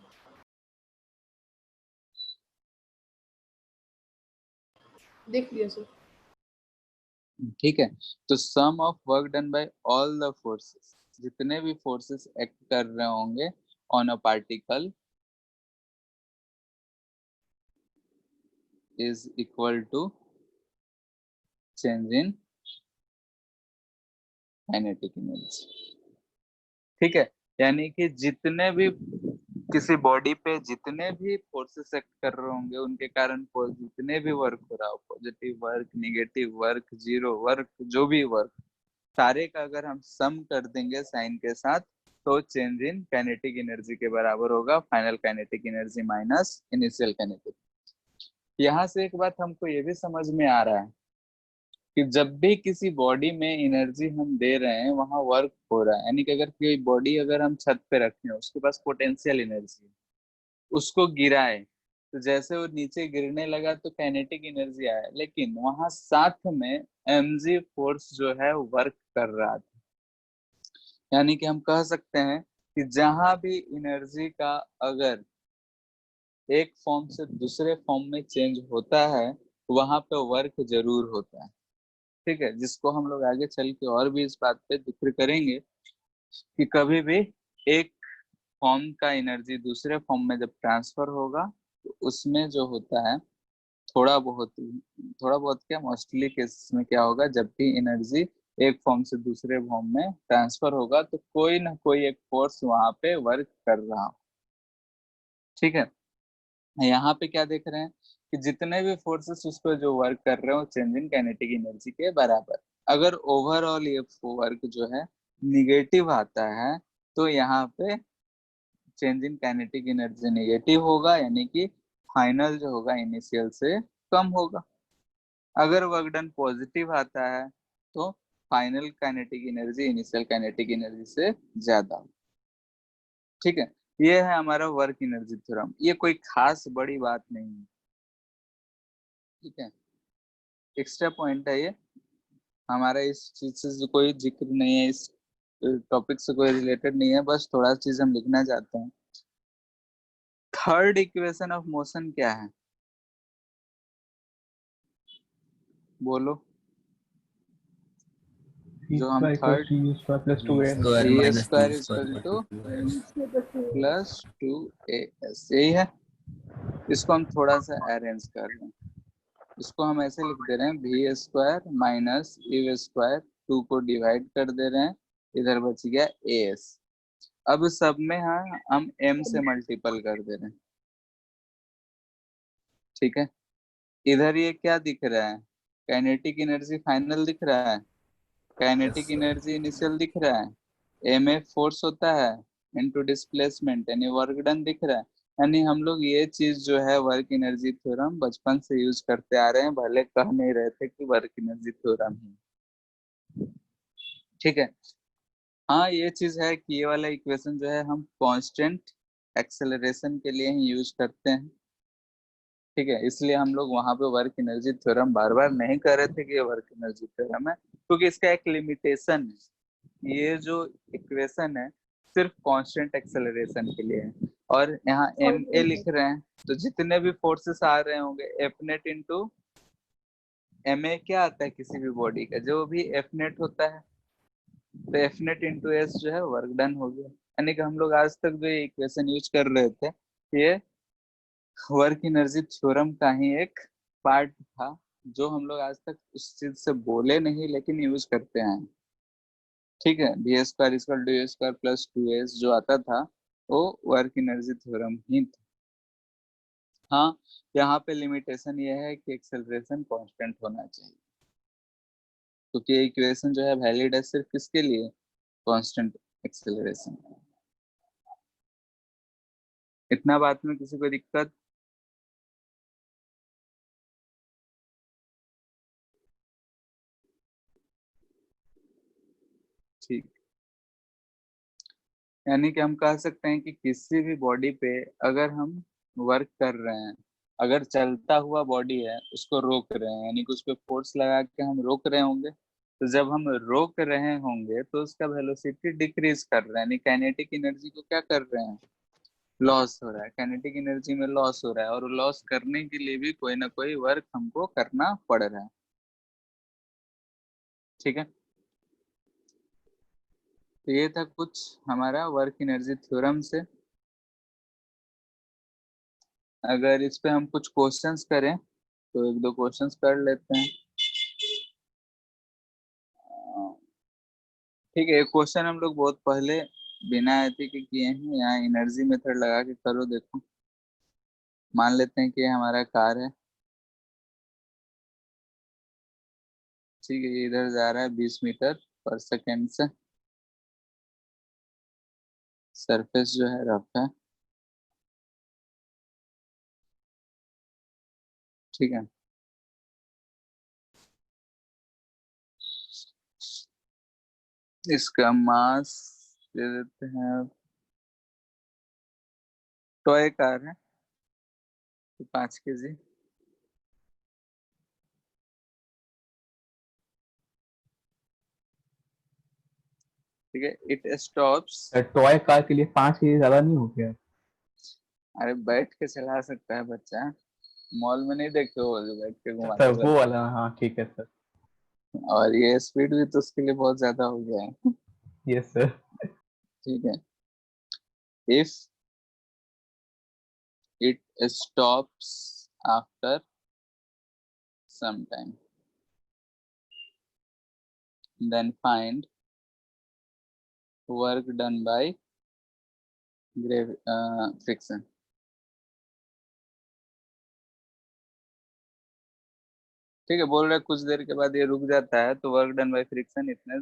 देख लिया सर। ठीक है, तो sum of work done by all the forces, जितने भी फोर्सेस एक्ट कर रहे होंगे on a particle is equal to change in kinetic energy। ठीक है, यानी कि जितने भी किसी बॉडी पे जितने भी फोर्सेस एक्ट कर रहे होंगे उनके कारण जितने भी वर्क हो रहा हो, positive work, negative work, zero work, जो भी वर्क, सारे का अगर हम सम कर देंगे साइन के साथ तो चेंज इन काइनेटिक एनर्जी के बराबर होगा, final kinetic energy minus initial kinetic. यहाँ से एक बात हमको ये भी समझ में आ रहा है कि जब भी किसी बॉडी में एनर्जी हम दे रहे हैं वहां वर्क हो रहा है, यानी कि अगर कोई बॉडी अगर हम छत पे रखें, उसके पास पोटेंशियल एनर्जी है, उसको गिराए तो जैसे वो नीचे गिरने लगा तो काइनेटिक एनर्जी आया, लेकिन वहां साथ में mg फोर्स जो है वर्क कर रहा था। यानी कि हम कह सकते हैं कि जहां भी एनर्जी का अगर एक फॉर्म से दूसरे फॉर्म में चेंज होता है वहां पे वर्क जरूर होता है। ठीक है, जिसको हम लोग आगे चल के और भी इस बात पे जिक्र करेंगे कि कभी भी एक फॉर्म का एनर्जी दूसरे फॉर्म में जब ट्रांसफर होगा तो उसमें जो होता है थोड़ा बहुत क्या मोस्टली केसेस में क्या होगा, जब भी एनर्जी एक फॉर्म से दूसरे फॉर्म में ट्रांसफर होगा, तो कोई ना कोई एक फोर्स वहां पे वर्क कर रहा हो। ठीक है, यहाँ पे क्या देख रहे हैं कि जितने भी फोर्सेस उस पर जो वर्क कर रहे हो चेंजिंग काइनेटिक एनर्जी के बराबर। अगर ओवरऑल ये वर्क जो है निगेटिव आता है तो यहाँ पे चेंजिंग काइनेटिक एनर्जी निगेटिव होगा, यानी कि फाइनल जो होगा इनिशियल से कम होगा। अगर वर्क डन पॉजिटिव आता है तो final kinetic energy initial kinetic energy से ज्यादा। ठीक है, ये है हमारा वर्क एनर्जी थ्योरम। ये कोई खास बड़ी बात नहीं है। ठीक है, एक्स्ट्रा पॉइंट है ये हमारा, इस चीज से कोई जिक्र नहीं है, इस टॉपिक से कोई रिलेटेड नहीं है, बस थोड़ा चीज हम लिखना चाहते हैं। थर्ड इक्वेशन ऑफ मोशन क्या है, बोलो। C जो हम square equals third to U square plus 2A. square a minus square b equal square to equal to 2s. Plus 2as, यही है। इसको हम थोड़ा सा अरेंज कर रहे हैं, इसको हम ऐसे लिख दे रहे हैं v square minus u square, 2 को डिवाइड कर दे रहे हैं, इधर बच गया as। अब सब में हम m से मल्टीपल कर दे रहे हैं। ठीक है, इधर ये क्या दिख रहा है, काइनेटिक एनर्जी फाइनल दिख रहा है, काइनेटिक एनर्जी इनिशियल दिख रहा है, एम ए फोर्स होता है इनटू डिस्प्लेसमेंट यानी वर्क डन दिख रहा है। यानी हम लोग ये चीज जो है वर्क एनर्जी थ्योरम बचपन से यूज करते आ रहे हैं, भले कह नहीं रहे थे कि वर्क एनर्जी थ्योरम ही। ठीक है, हाँ ये चीज है कि ये वाला इक्वेशन जो है हम कांस्टेंट एक्सेलरेशन के लिए ही यूज करते हैं। ठीक है, इसलिए हम लोग वहां पे वर्क एनर्जी थ्योरम बार बार नहीं कर रहे थे कि ये वर्क एनर्जी थ्योरम है, क्योंकि इसका एक लिमिटेशन है। ये जो इक्वेशन है सिर्फ कांस्टेंट एक्सेलरेशन के लिए है, और यहाँ एम ए लिख रहे हैं तो जितने भी फोर्सेस आ रहे होंगे F net into m a क्या आता है किसी भी बॉडी का, जो भी एफ नेट होता है, तो एफ नेट इंटू एस जो है वर्क डन हो गया। यानी कि हम लोग आज तक जो ये इक्वेशन यूज कर रहे थे ये वर्क एनर्जी थ्योरम का ही एक पार्ट था, जो हम लोग आज तक उस चीज से बोले नहीं लेकिन यूज करते हैं। ठीक है, b square equal to a square plus 2s जो आता था वो वर्क एनर्जी थ्योरम ही था। हाँ, यहाँ पे लिमिटेशन ये है कि एक्सेलरेशन कांस्टेंट होना चाहिए, क्योंकि ये इक्वेशन जो है वैलिड है सिर्फ किसके लिए, कांस्टेंट एक्सेलरेशन। इतना बात में किसी को दिक्कत? ठीक, यानी कि हम कह सकते हैं कि किसी भी बॉडी पे अगर हम वर्क कर रहे हैं, अगर चलता हुआ बॉडी है उसको रोक रहे हैं, यानी कि उस पर फोर्स लगा के हम रोक रहे होंगे, तो जब हम रोक रहे होंगे तो उसका वेलोसिटी डिक्रीज कर रहा है, यानी काइनेटिक एनर्जी को क्या कर रहे हैं, लॉस हो रहा है, काइनेटिक एनर्जी में लॉस हो रहा है, और लॉस करने के लिए भी कोई ना कोई वर्क हमको करना पड़ रहा है। ठीक है, तो ये था कुछ हमारा वर्क एनर्जी थ्योरम से। अगर इस पे हम कुछ क्वेश्चंस करें तो एक दो क्वेश्चंस कर लेते हैं। ठीक है, एक क्वेश्चन हम लोग बहुत पहले बिना एथी के किए हैं, यहाँ एनर्जी मेथड लगा के करो देखो। मान लेते हैं कि ये हमारा कार है, ठीक है, ये इधर जा रहा है 20 मीटर पर सेकेंड से, सरफेस जो है रफ है। ठीक है, इसका मास दे देते हैं, टॉय कार है तो 5 kg। ठीक है, इट स्टॉप्स, टॉय कार के लिए 5 kg ज्यादा नहीं हो गया? अरे बैठ के चला सकता है बच्चा, मॉल में नहीं देखे हो जो बैठ के सर घुमाते वो रहते वाला, हाँ ठीक है सर। हैं। और ये स्पीड भी तो उसके लिए बहुत ज्यादा हो गया है। Yes sir. ठीक है, if it stops after some time, then find work done by friction. ठीक है, बोल रहे कुछ देर के बाद ये रुक जाता है तो वर्क डन बाय फ्रिक्शन इतने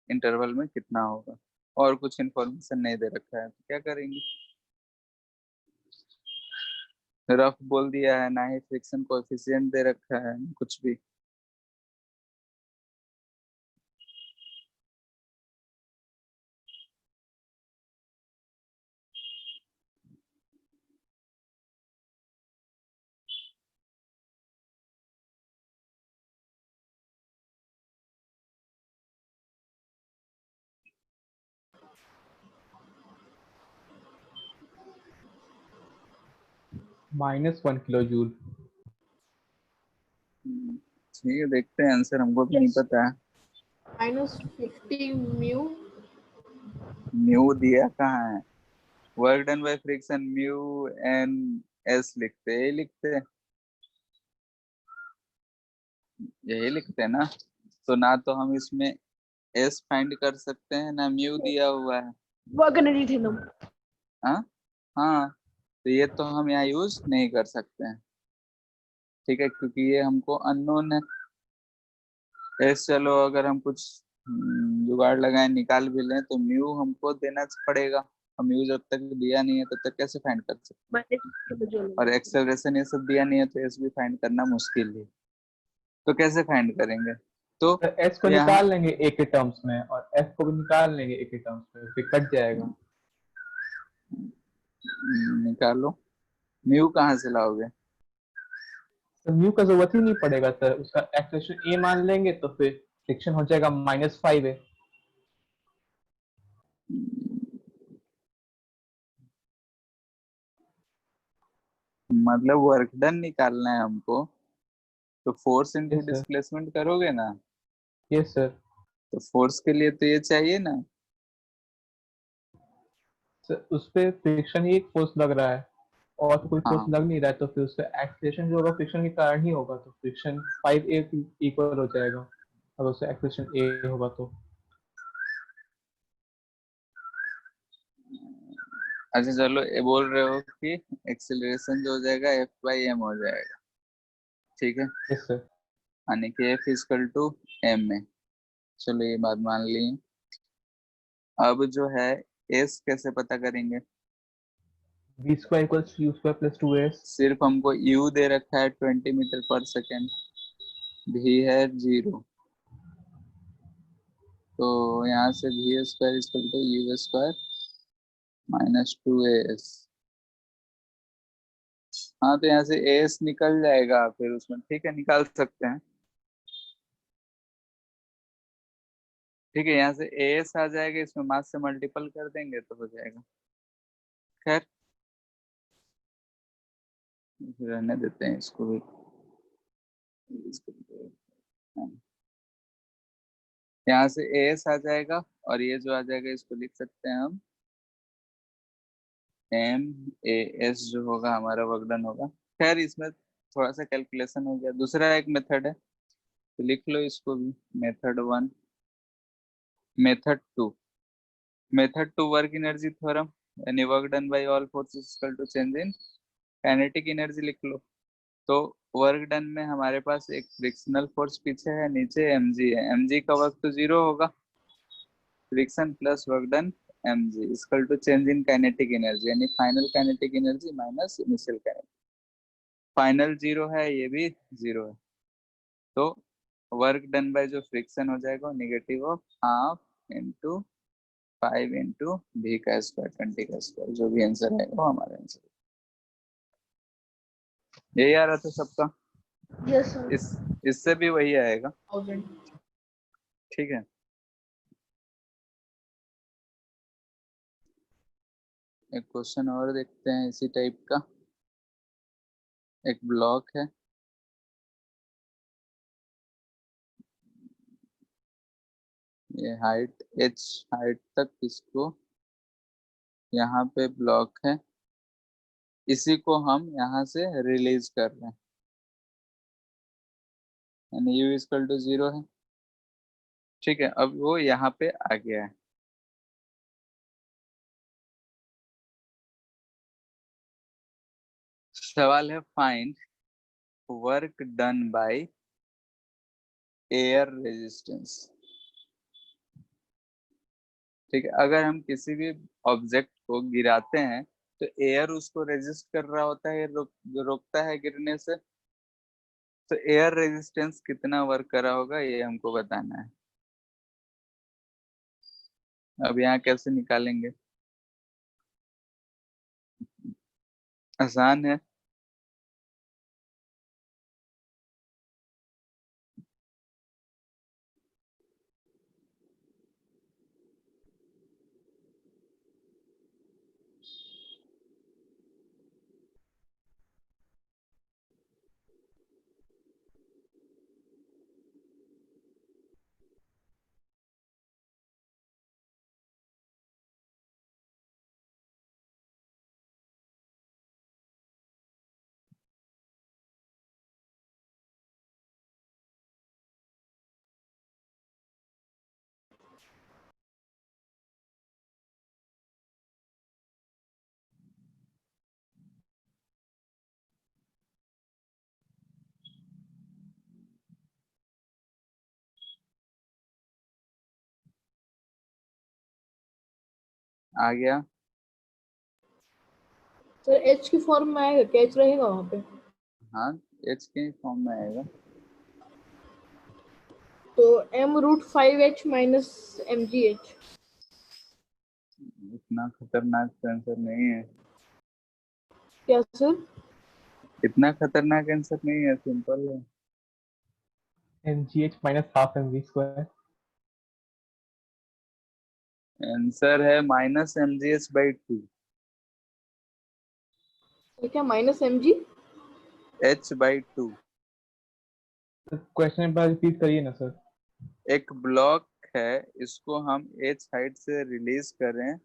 इंटरवल में कितना होगा, और कुछ इन्फॉर्मेशन नहीं दे रखा है तो क्या करेंगे। रफ बोल दिया है, ना ही फ्रिक्शन कोएफिशिएंट दे रखा है, कुछ भी। -1 किलो जूल। ठीक है, देखते हैं आंसर, हमको भी नहीं Yes. पता है। -50 म्यू। म्यू दिया कहाँ है? Work done by friction mu n s लिखते, यही लिखते हैं, यही लिखते हैं ना। तो ना तो हम इसमें एस फाइंड कर सकते हैं, ना म्यू दिया हुआ है। Work energy theorem. हाँ हाँ, तो ये तो हम यहाँ यूज नहीं कर सकते हैं, ठीक है, क्योंकि ये हमको अननोन है। एस चलो अगर हम कुछ जुगाड़ लगाए निकाल भी लें तो म्यू हमको देना पड़ेगा, हम म्यू जब तक दिया नहीं है तब तक कैसे फाइंड कर सकते हैं, और एक्सेलरेशन ये सब दिया नहीं है तो एस भी फाइंड करना मुश्किल है, तो कैसे फाइंड करेंगे। तो तो एस को यहाँ निकाल लेंगे ए के टर्म्स में, और एफ को भी निकाल लेंगे ए के टर्म्स में, फिर कट जाएगा। निकालो, म्यू कहाँ से लाओगे? तो म्यू का जरूरत ही नहीं पड़ेगा सर, उसका एक्सेलरेशन ए मान लेंगे तो फिर फ्रिक्शन हो जाएगा -5 ए। मतलब वर्क डन निकालना है हमको, तो force into yes sir, displacement करोगे ना, यस सर। तो फोर्स के लिए तो ये चाहिए ना। सर उस पे फ्रिक्शन ही एक फोर्स लग रहा है, और तो कोई फोर्स हाँ, लग नहीं रहा है, तो फिर उसका एक्सेलरेशन जो होगा फ्रिक्शन के कारण ही होगा, तो फ्रिक्शन 5a इक्वल हो जाएगा अगर उसका एक्सेलरेशन a होगा तो। अच्छा चलो, ये बोल रहे हो कि एक्सेलरेशन जो हो जाएगा एफ बाई एम हो जाएगा, ठीक है, यस सर। यानी कि एफ इजकल टू एम में। चलो ये बात मान ली। अब जो है एस कैसे पता करेंगे? v² equals u² plus 2s। सिर्फ हमको यू दे रखा है 20 मीटर पर सेकेंड, भी है 0, तो यहाँ से v square equal to u square -2as। हाँ, तो यहाँ से एस निकल जाएगा फिर उसमें, ठीक है, निकाल सकते हैं, ठीक है, यहाँ से एस आ जाएगा, इसमें मास से मल्टीपल कर देंगे तो हो जाएगा। खैर रहने देते हैं इसको भी। यहाँ से एस आ जाएगा, और ये जो आ जाएगा इसको लिख सकते हैं हम एम ए एस, जो होगा हमारा वर्क डन होगा। खैर इसमें थोड़ा सा कैलकुलेशन हो गया। दूसरा एक मेथड है, तो लिख लो इसको भी, method 1। Method 2 work energy theorem, यानी work done by all forces equal to change in kinetic energy लिख लो। तो वर्क डन में हमारे पास एक फ्रिक्शनल फोर्स पीछे है, नीचे mg है, mg का वर्क तो 0 होगा, friction plus work done mg equal to change in kinetic energy, यानी final kinetic energy minus initial kinetic. Final 0 है, ये भी 0 है, तो वर्क डन बाय जो फ्रिक्शन हो जाएगा negative of half into 5 into v का स्क्वायर 20 का स्क्वायर, जो भी आंसर आएगा वो हमारा आंसर। यही आ रहा था सबका? Yes sir. इससे भी वही आएगा, 1000। ठीक है। एक क्वेश्चन और देखते हैं इसी टाइप का। एक ब्लॉक है, ये हाइट h हाइट तक इसको, यहाँ पे ब्लॉक है, इसी को हम यहाँ से रिलीज कर रहे हैं, यानी u इक्वल टू 0 है, ठीक है, अब वो यहाँ पे आ गया है। सवाल है find work done by air resistance. ठीक है, अगर हम किसी भी ऑब्जेक्ट को गिराते हैं तो एयर उसको रेजिस्ट कर रहा होता है, रोकता है गिरने से। तो एयर रेजिस्टेंस कितना वर्क करा होगा ये हमको बताना है। अब यहाँ कैसे निकालेंगे? आसान है। आ गया। सर एच की फॉर्म में आएगा क्या? एच रहेगा वहाँ पे? हाँ, एच के फॉर्म में आएगा। तो m√5h माइनस mgh। इतना खतरनाक आंसर नहीं है। क्या सर? इतना खतरनाक आंसर नहीं है, सिंपल है। mgh minus half mv²। Answer है -mgh/2। तो क्या माइनस mg? h/2। क्वेश्चन पर रिपीट करिए ना सर। एक ब्लॉक है, इसको हम h हाइट से रिलीज करें,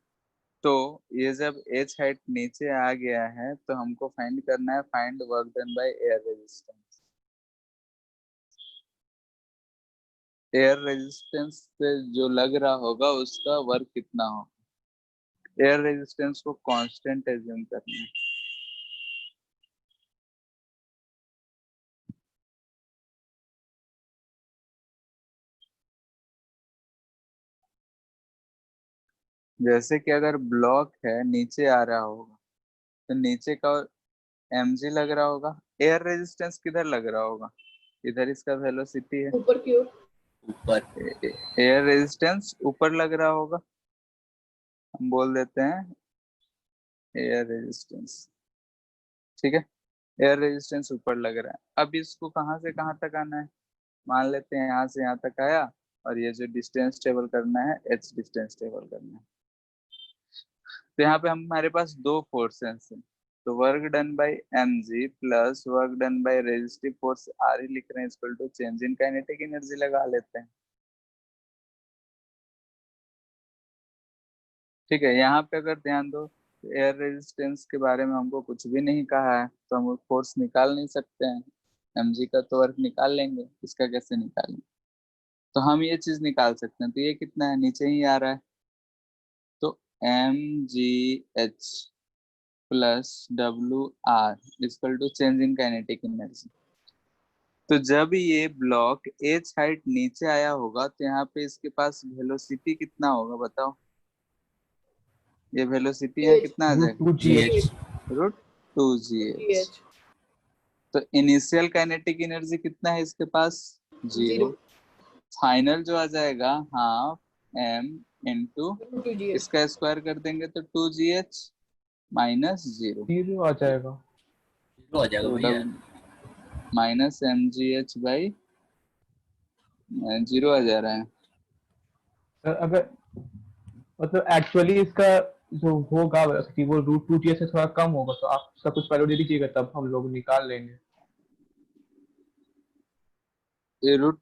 तो ये जब h हाइट नीचे आ गया है तो हमको फाइंड करना है find work done by air resistance. Air resistance से जो लग रहा होगा उसका वर्क कितना हो। एयर रेजिस्टेंस को कांस्टेंट एज्यूम करना है। जैसे कि अगर ब्लॉक है नीचे आ रहा होगा तो नीचे का mg लग रहा होगा। एयर रेजिस्टेंस किधर लग रहा होगा? इधर इसका वेलोसिटी है। ऊपर की ओर। ऊपर। एयर रेजिस्टेंस ऊपर लग रहा होगा, हम बोल देते हैं एयर रेजिस्टेंस। ठीक है, एयर रेजिस्टेंस ऊपर लग रहा है। अब इसको कहाँ से कहाँ तक आना है? मान लेते हैं यहाँ से यहाँ तक आया, और ये जो डिस्टेंस टेबल करना है h डिस्टेंस टेबल करना है। तो यहाँ पे हमारे पास दो फोर्सेस हैं, तो work done by mg plus work done by resistive force r ही लिख रहे हैं, equal to change in kinetic energy लगा लेते हैं। ठीक है, यहाँ पे अगर ध्यान दो तो एयर रेजिस्टेंस के बारे में हमको कुछ भी नहीं कहा है, तो हम फोर्स निकाल नहीं सकते हैं। mg का तो वर्क निकाल लेंगे, इसका कैसे निकालेंगे? तो हम ये चीज निकाल सकते हैं। तो ये कितना है, नीचे ही आ रहा है, तो mgh plus wr equal to change in kinetic energy. तो जब ये ब्लॉक h हाइट नीचे आया होगा तो यहाँ पे इसके पास वेलोसिटी कितना होगा बताओ? ये वेलोसिटी है कितना आ जाएगा? √2gh। √2gh। gh। तो इनिशियल काइनेटिक एनर्जी कितना है इसके पास? 0। 0 फाइनल जो आ जाएगा हाफ m इंटू √2gh। इसका स्क्वायर कर देंगे तो 2gh माइनस 0। 0 आ जाएगा। हो जाएगा तो भैया। माइनस mgh/0 आ जा रहा है। सर अगर मतलब एक्चुअली इसका जो होगा वेलोसिटी वो √2gh से थोड़ा कम होगा, तो आप उसका कुछ वैल्यू दे दीजिएगा, तब हम लोग निकाल लेंगे। ये रूट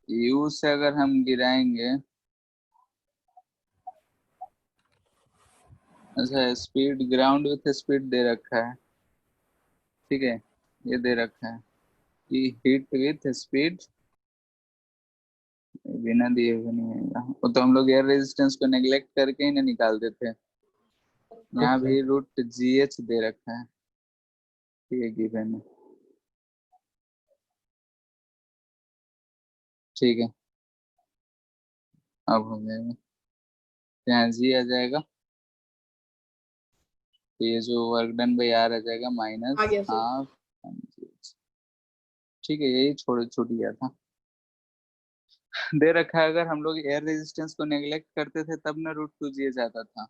u से अगर हम गिराएंगे, अच्छा स्पीड ग्राउंड विथ स्पीड दे रखा है। ठीक है, ये दे रखा है कि हीट विथ स्पीड बिना दिए हुए नहीं आएगा। वो तो हम लोग एयर रेजिस्टेंस को नेग्लेक्ट करके ही ना निकाल देते। यहाँ भी रूट GH दे रखा है, ये गिवन है। ठीक है, अब हो जाएगा, यहाँ G आ जाएगा, तो ये जो वर्क डन बाई R आ जाएगा माइनस आ गया सर। Half mgh। ठीक है, यही छूट गया था। दे रखा है, अगर हम लोग एयर रेजिस्टेंस को नेग्लेक्ट करते थे तब ना √2GH आता था।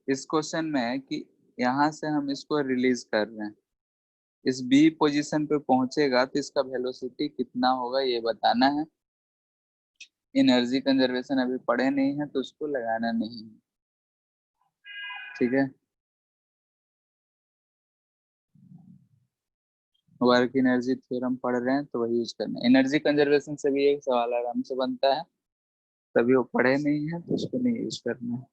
इस क्वेश्चन में है कि यहाँ से हम इसको रिलीज कर रहे हैं, इस B पोजीशन पे पहुंचेगा तो इसका वेलोसिटी कितना होगा ये बताना है। एनर्जी कंजर्वेशन अभी पढ़े नहीं है तो उसको लगाना नहीं है, ठीक है। वर्क एनर्जी थ्योरम पढ़ रहे हैं तो वही यूज करना है। एनर्जी कंजर्वेशन से भी एक सवाल आराम से बनता है, तभी वो पढ़े नहीं है तो उसको नहीं यूज करना है।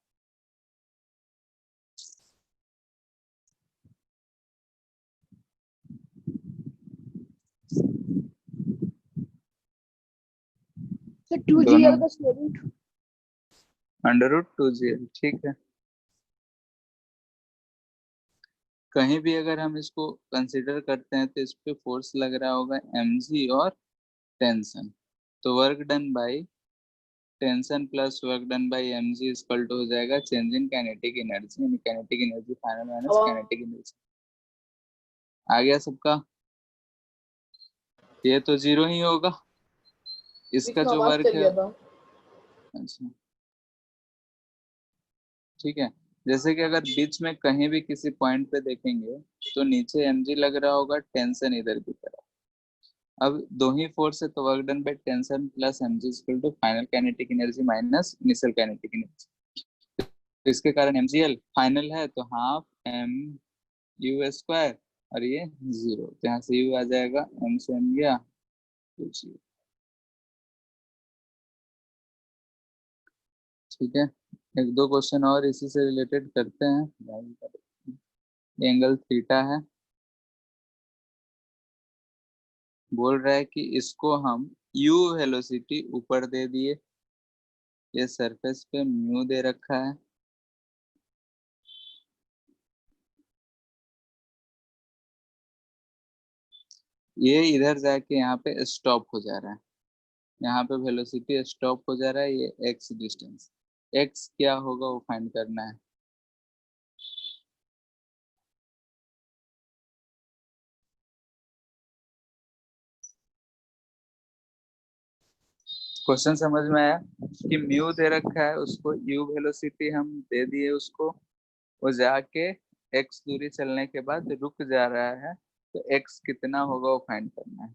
सर 2GL दोनों का स्क्वायर रूट √2GL, ठीक है। कहीं भी अगर हम इसको कंसिडर करते हैं तो इस पे फोर्स लग रहा होगा mg और टेंशन, तो work done by tension plus work done by mg equal to हो जाएगा चेंज इन काइनेटिक एनर्जी, यानी kinetic energy final minus kinetic energy. आ गया सबका? ये तो 0 ही होगा, इसका बीच में जो आवाज वर्क चल है। गया था। अच्छा, ठीक है। जैसे कि अगर बीच में कहीं भी किसी पॉइंट पे देखेंगे तो नीचे mg लग रहा होगा, टेंशन इधर की तरफ। अब दो ही फोर्स है तो work done by tension plus mg equal to final kinetic energy minus initial kinetic energy. तो इसके कारण mgl फाइनल है तो हाफ mu स्क्वायर, और ये 0, तो यहाँ से u आ जाएगा, m से m गया तो 0। ठीक है, एक दो क्वेश्चन और इसी से रिलेटेड करते हैं। एंगल थीटा है, बोल रहा है कि इसको हम u वेलोसिटी ऊपर दे दिए, ये सरफेस पे म्यू दे रखा है, ये इधर जाके यहाँ पे स्टॉप हो जा रहा है, यहाँ पे वेलोसिटी स्टॉप हो जा रहा है, ये x डिस्टेंस, x क्या होगा वो फाइंड करना है। क्वेश्चन समझ में आया कि म्यू दे रखा है, उसको u वेलोसिटी हम दे दिए उसको, वो जाके x दूरी चलने के बाद रुक जा रहा है, तो x कितना होगा वो फाइंड करना है।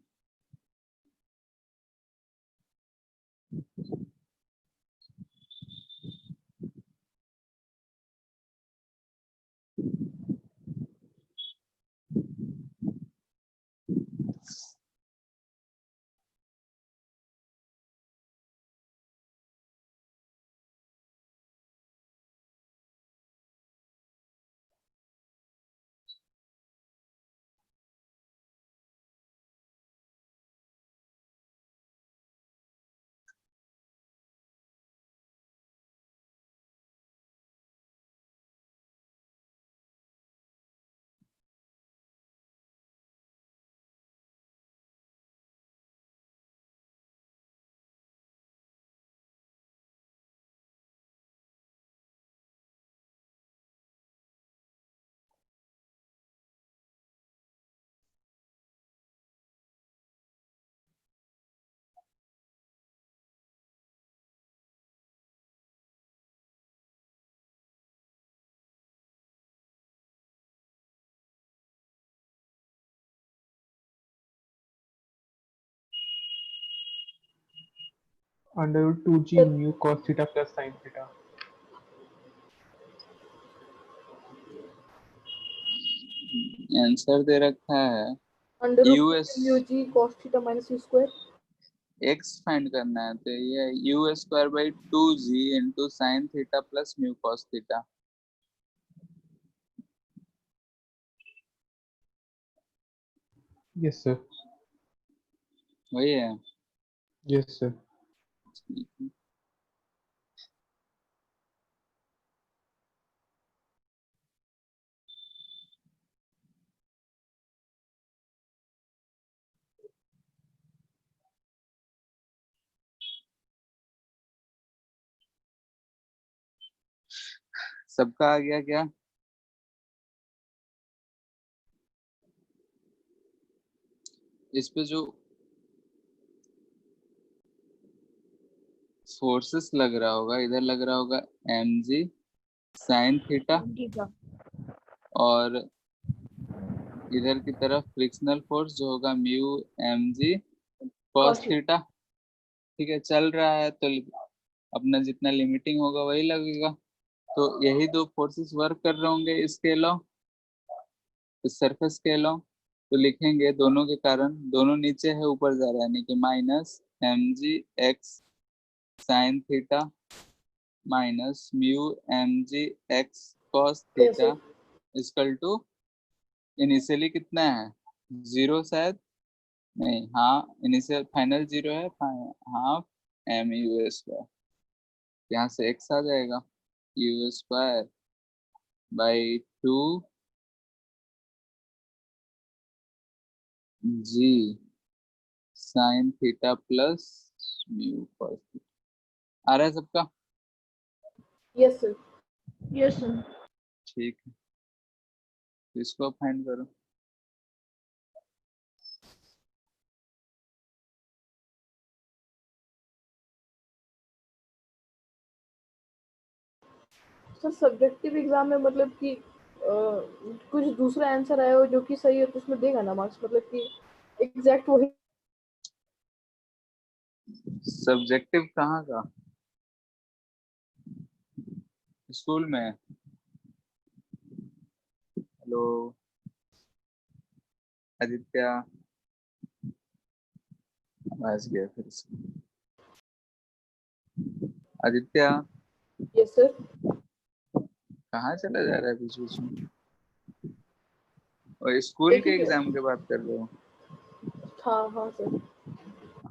√2g mu cos theta plus sin theta। Answer दे रखा है under root US, mu g cos theta minus u square. x find करना है, तो ये u square by 2g into sine theta plus mu cos theta. Yes sir, वही है। Yes sir. ठीक है। सबका आ गया क्या? इस पे जो फोर्सेस लग रहा होगा, इधर लग रहा होगा mg sin थीटा, ठीक है। और इधर की तरफ फ्रिक्शनल फोर्स जो होगा mu mg cos Cos theta. ठीक है, चल रहा है तो अपना जितना लिमिटिंग होगा वही लगेगा। तो यही दो फोर्सेस वर्क कर रहे होंगे इसके अलावा, इस सरफेस के अलावा। तो लिखेंगे दोनों के कारण, दोनों नीचे है ऊपर जा रहा है, यानी कि minus mg x sin theta minus mu mg x cos yes theta sir. Equal to, initially कितना है, 0 शायद, नहीं, हाँ इनिशियल फाइनल 0 है, हाफ एम यू स्क्वायर, यहाँ से x आ जाएगा, u square by 2 g sine theta plus mu cos theta. आ रहा है सबका? Yes sir. Yes sir. ठीक है, तो इसको फाइंड करो। सर सब्जेक्टिव एग्जाम में मतलब कि कुछ दूसरा आंसर आया हो जो कि सही है तो उसमें देगा ना मार्क्स, मतलब कि एग्जैक्ट वही। सब्जेक्टिव कहाँ का? स्कूल में? हेलो आदित्य, आवाज गया फिर से। Aditya yes sir. कहाँ चला जा रहा है बीच बीच में? और स्कूल एक के ही एग्जाम की बात कर रहे हो? हाँ हाँ सर।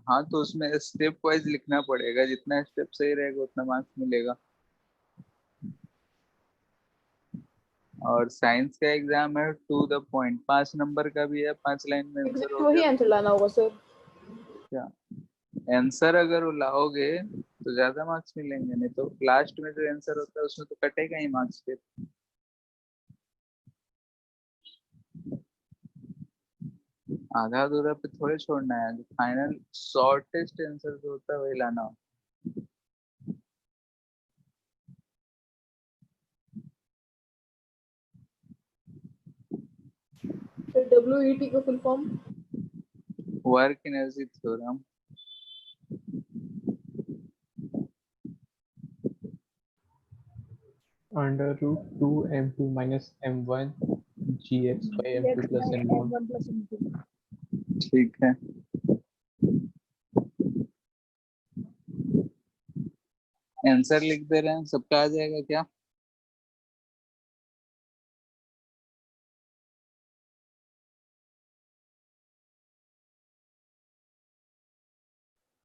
हाँ, तो उसमें स्टेप वाइज लिखना पड़ेगा, जितना स्टेप सही रहेगा उतना मार्क्स मिलेगा। और साइंस का एग्जाम है टू द पॉइंट, 5 नंबर का भी है, 5 लाइन में आंसर एग्जैक्ट हो गया वही तो आंसर लाना होगा सर। क्या आंसर अगर वो लाओगे तो ज्यादा मार्क्स मिलेंगे, नहीं तो लास्ट में जो आंसर होता है उसमें तो कटेगा ही मार्क्स फिर। आधा अधूरा पे थोड़े छोड़ना है, जो फाइनल शॉर्टेस्ट आंसर जो होता है वही लाना हो। फिर WET का full form? Work energy theorem. Under root 2m2 minus m1 gx by m2 plus m1। m1 plus m2। ठीक है, आंसर लिख दे रहे हैं, सबका आ जाएगा क्या?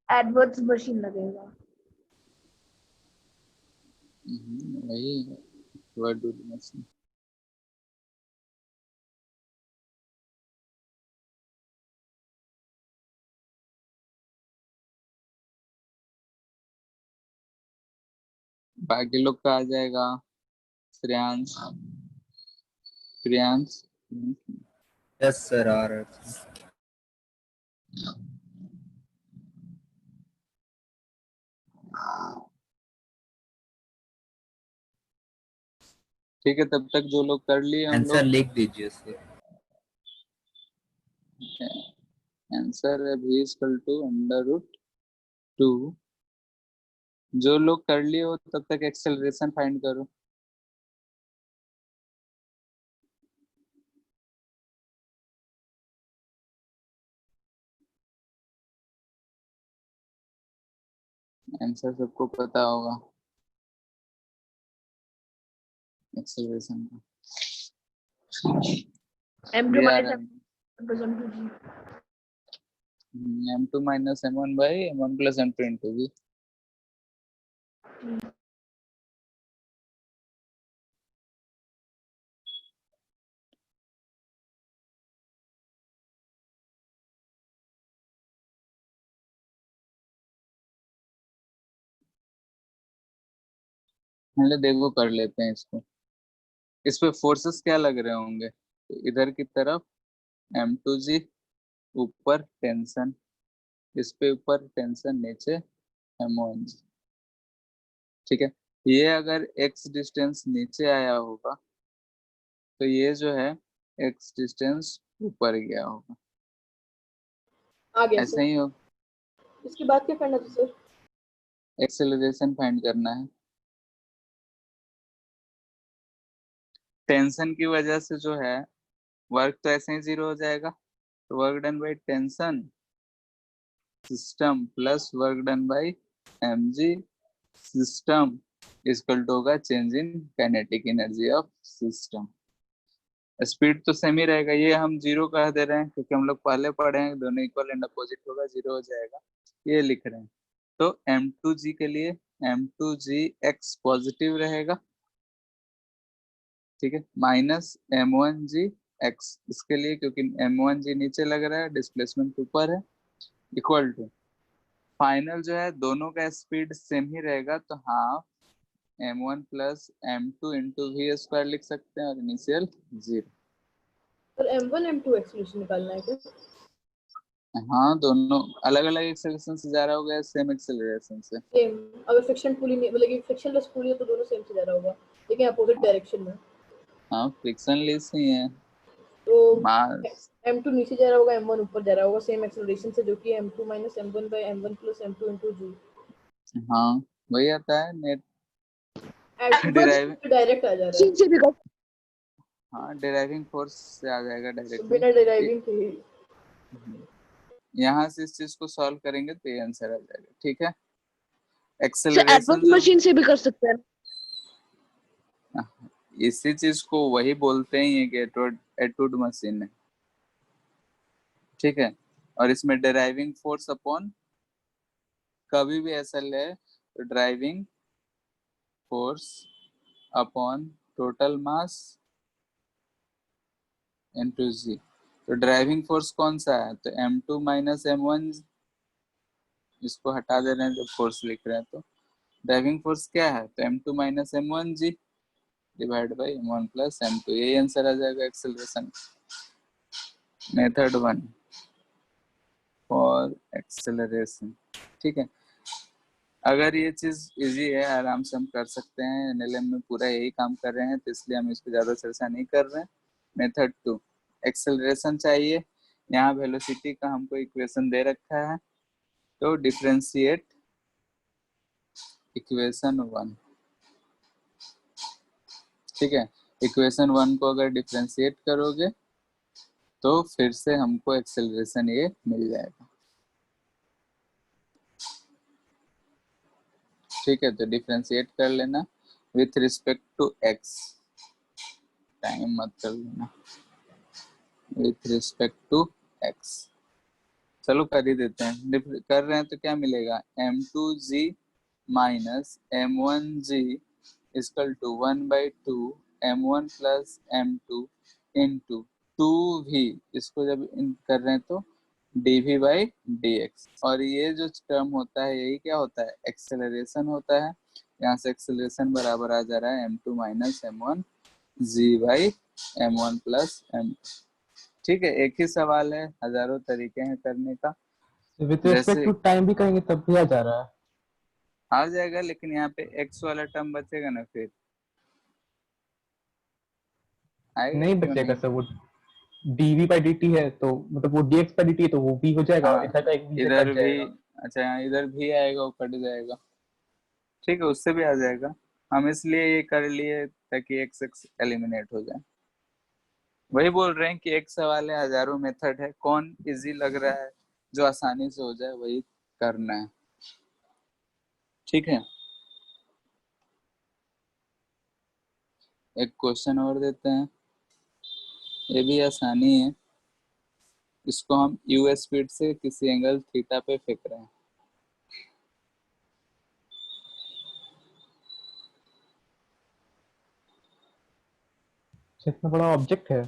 एडवर्ड्स मशीन लगेगा। वही है, वर्ड मशीन। बाकी लोग का आ जाएगा। Shreyansh, Priyansh, Yes, sir. All right. ठीक है, तब तक जो लोग कर लिए हम आंसर लोग, लिख दीजिए सर। आंसर है भी इक्वल टू अंडर रूट 2। जो लोग कर लिए हो तब तक एक्सेलरेशन फाइंड करो। आंसर सबको पता होगा एक्सेलरेशन का। m2 ये आ minus रहा m है। Because M2G. m2 minus m1 by m1 plus m2 into v. पहले देखो कर लेते हैं इसको। इस पे फोर्सेस क्या लग रहे होंगे? तो इधर की तरफ m2g ऊपर टेंशन, इस पे ऊपर टेंशन, नीचे m1g। ठीक है, ये अगर x डिस्टेंस नीचे आया होगा तो ये जो है x डिस्टेंस ऊपर गया होगा, आ गया ऐसा सर। ही हो। इसके बाद क्या करना था सर? एक्सेलरेशन फाइंड करना है। टेंशन की वजह से जो है वर्क तो ऐसे ही 0 हो जाएगा, तो work done by tension system plus work done by mg system equal to होगा change in kinetic energy of system. Speed तो सेम ही रहेगा, ये हम 0 कह दे रहे हैं क्योंकि हम लोग पहले पढ़े हैं दोनों इक्वल एंड अपोजिट होगा, 0 हो जाएगा, ये लिख रहे हैं। तो m2g के लिए m2gx पॉजिटिव रहेगा, ठीक है, माइनस m1gx इसके लिए क्योंकि m1g नीचे लग रहा है, डिस्प्लेसमेंट ऊपर है, इक्वल टू फाइनल जो है दोनों का स्पीड सेम ही रहेगा, तो half m1 plus m2 into v square लिख सकते हैं और initial 0। Sir M1 M2 acceleration निकालना है क्या? हाँ, दोनों अलग अलग एक्सेलरेशन से जा रहा होगा, सेम एक्सेलरेशन से। सेम, अगर फ्रिक्शन पुली नहीं, मतलब कि फ्रिक्शनलेस पुली है तो दोनों सेम से जा रहा होगा, लेकिन अपोजिट डायरेक्शन में। हाँ, फ्रिक्शनलेस ही है। तो मास M2 नीचे जा रहा होगा, M1 ऊपर जा रहा होगा सेम एक्सेलरेशन से, जो कि M2 minus M1 by M1 plus M2 into G। हाँ, वही आता है नेट डिराइविंग। डायरेक्ट आ जा रहा है। हाँ, डिराइविंग फोर्स से आ जाएगा तो डायरेक्टली। बिना डिराइविंग के ही यहाँ से इस चीज को सॉल्व करेंगे तो ये आंसर आ जाएगा, ठीक है। सर एक्सेलरेशन एडवर्क जो मशीन से भी कर सकते हैं। इसी चीज को वही बोलते ही है कि एटवुड मशीन है, ठीक है। और इसमें ड्राइविंग फोर्स अपॉन, कभी भी ऐसा ले तो driving force upon total mass into g. तो ड्राइविंग फोर्स कौन सा है? तो m2 माइनस m1, इसको हटा दे रहे हैं जब फोर्स लिख रहे हैं, तो ड्राइविंग फोर्स क्या है? तो m2 minus m1g divide by m1 plus m2, यही आंसर आ जाएगा एक्सेलरेशन। मेथड 1 फॉर एक्सेलरेशन, ठीक है। अगर ये चीज इजी है, आराम से हम कर सकते हैं, एनएलएम में पूरा यही काम कर रहे हैं, तो इसलिए हम इसको ज्यादा चर्चा नहीं कर रहे हैं। मेथड 2 एक्सेलरेशन चाहिए, यहाँ वेलोसिटी का हमको इक्वेशन दे रखा है, तो डिफरेंशिएट इक्वेशन 1, ठीक है। इक्वेशन 1 को अगर डिफरेंशिएट करोगे तो फिर से हमको एक्सेलरेशन ये मिल जाएगा, ठीक है। तो डिफरेंशिएट कर लेना with respect to x, time मत कर लेना, विथ रिस्पेक्ट टू एक्स। चलो कर ही देते हैं, कर रहे हैं तो क्या मिलेगा? m2g minus m1g equal to 1/2 m1 plus m2 into 2v, इसको जब कर रहे हैं तो dv बाई dx, और ये जो टर्म होता है यही क्या होता है? एक्सेलरेशन होता है। यहाँ से एक्सेलरेशन बराबर आ जा रहा है m2 minus m1 g by m1 plus m2, ठीक है। एक ही सवाल है, हजारों तरीके हैं करने का। विद जैसे रिस्पेक्ट टू टाइम भी करेंगे तब भी आ जा रहा है। आ जाएगा, लेकिन यहाँ पे x वाला टर्म बचेगा ना, फिर आएगा, नहीं क्यों बचेगा नहीं? सर, वो dv by dt है तो मतलब वो dx by dt है तो वो v हो जाएगा, और हाँ, इधर का एक v से इधर कट भी, जाएगा। अच्छा यहाँ इधर भी आएगा, वो कट जाएगा, ठीक है, उससे भी आ जाएगा। हम इसलिए ये कर लिए ताकि एक्स एक्स एलिमिनेट हो जाए। वही बोल रहे हैं कि एक सवाल है, हजारों मेथड है, कौन इजी लग रहा है जो आसानी से हो जाए वही करना है, ठीक है। एक क्वेश्चन और देते हैं, ये भी आसानी है। इसको हम u स्पीड से किसी एंगल थीटा पे फेंक रहे हैं। इतना बड़ा ऑब्जेक्ट है।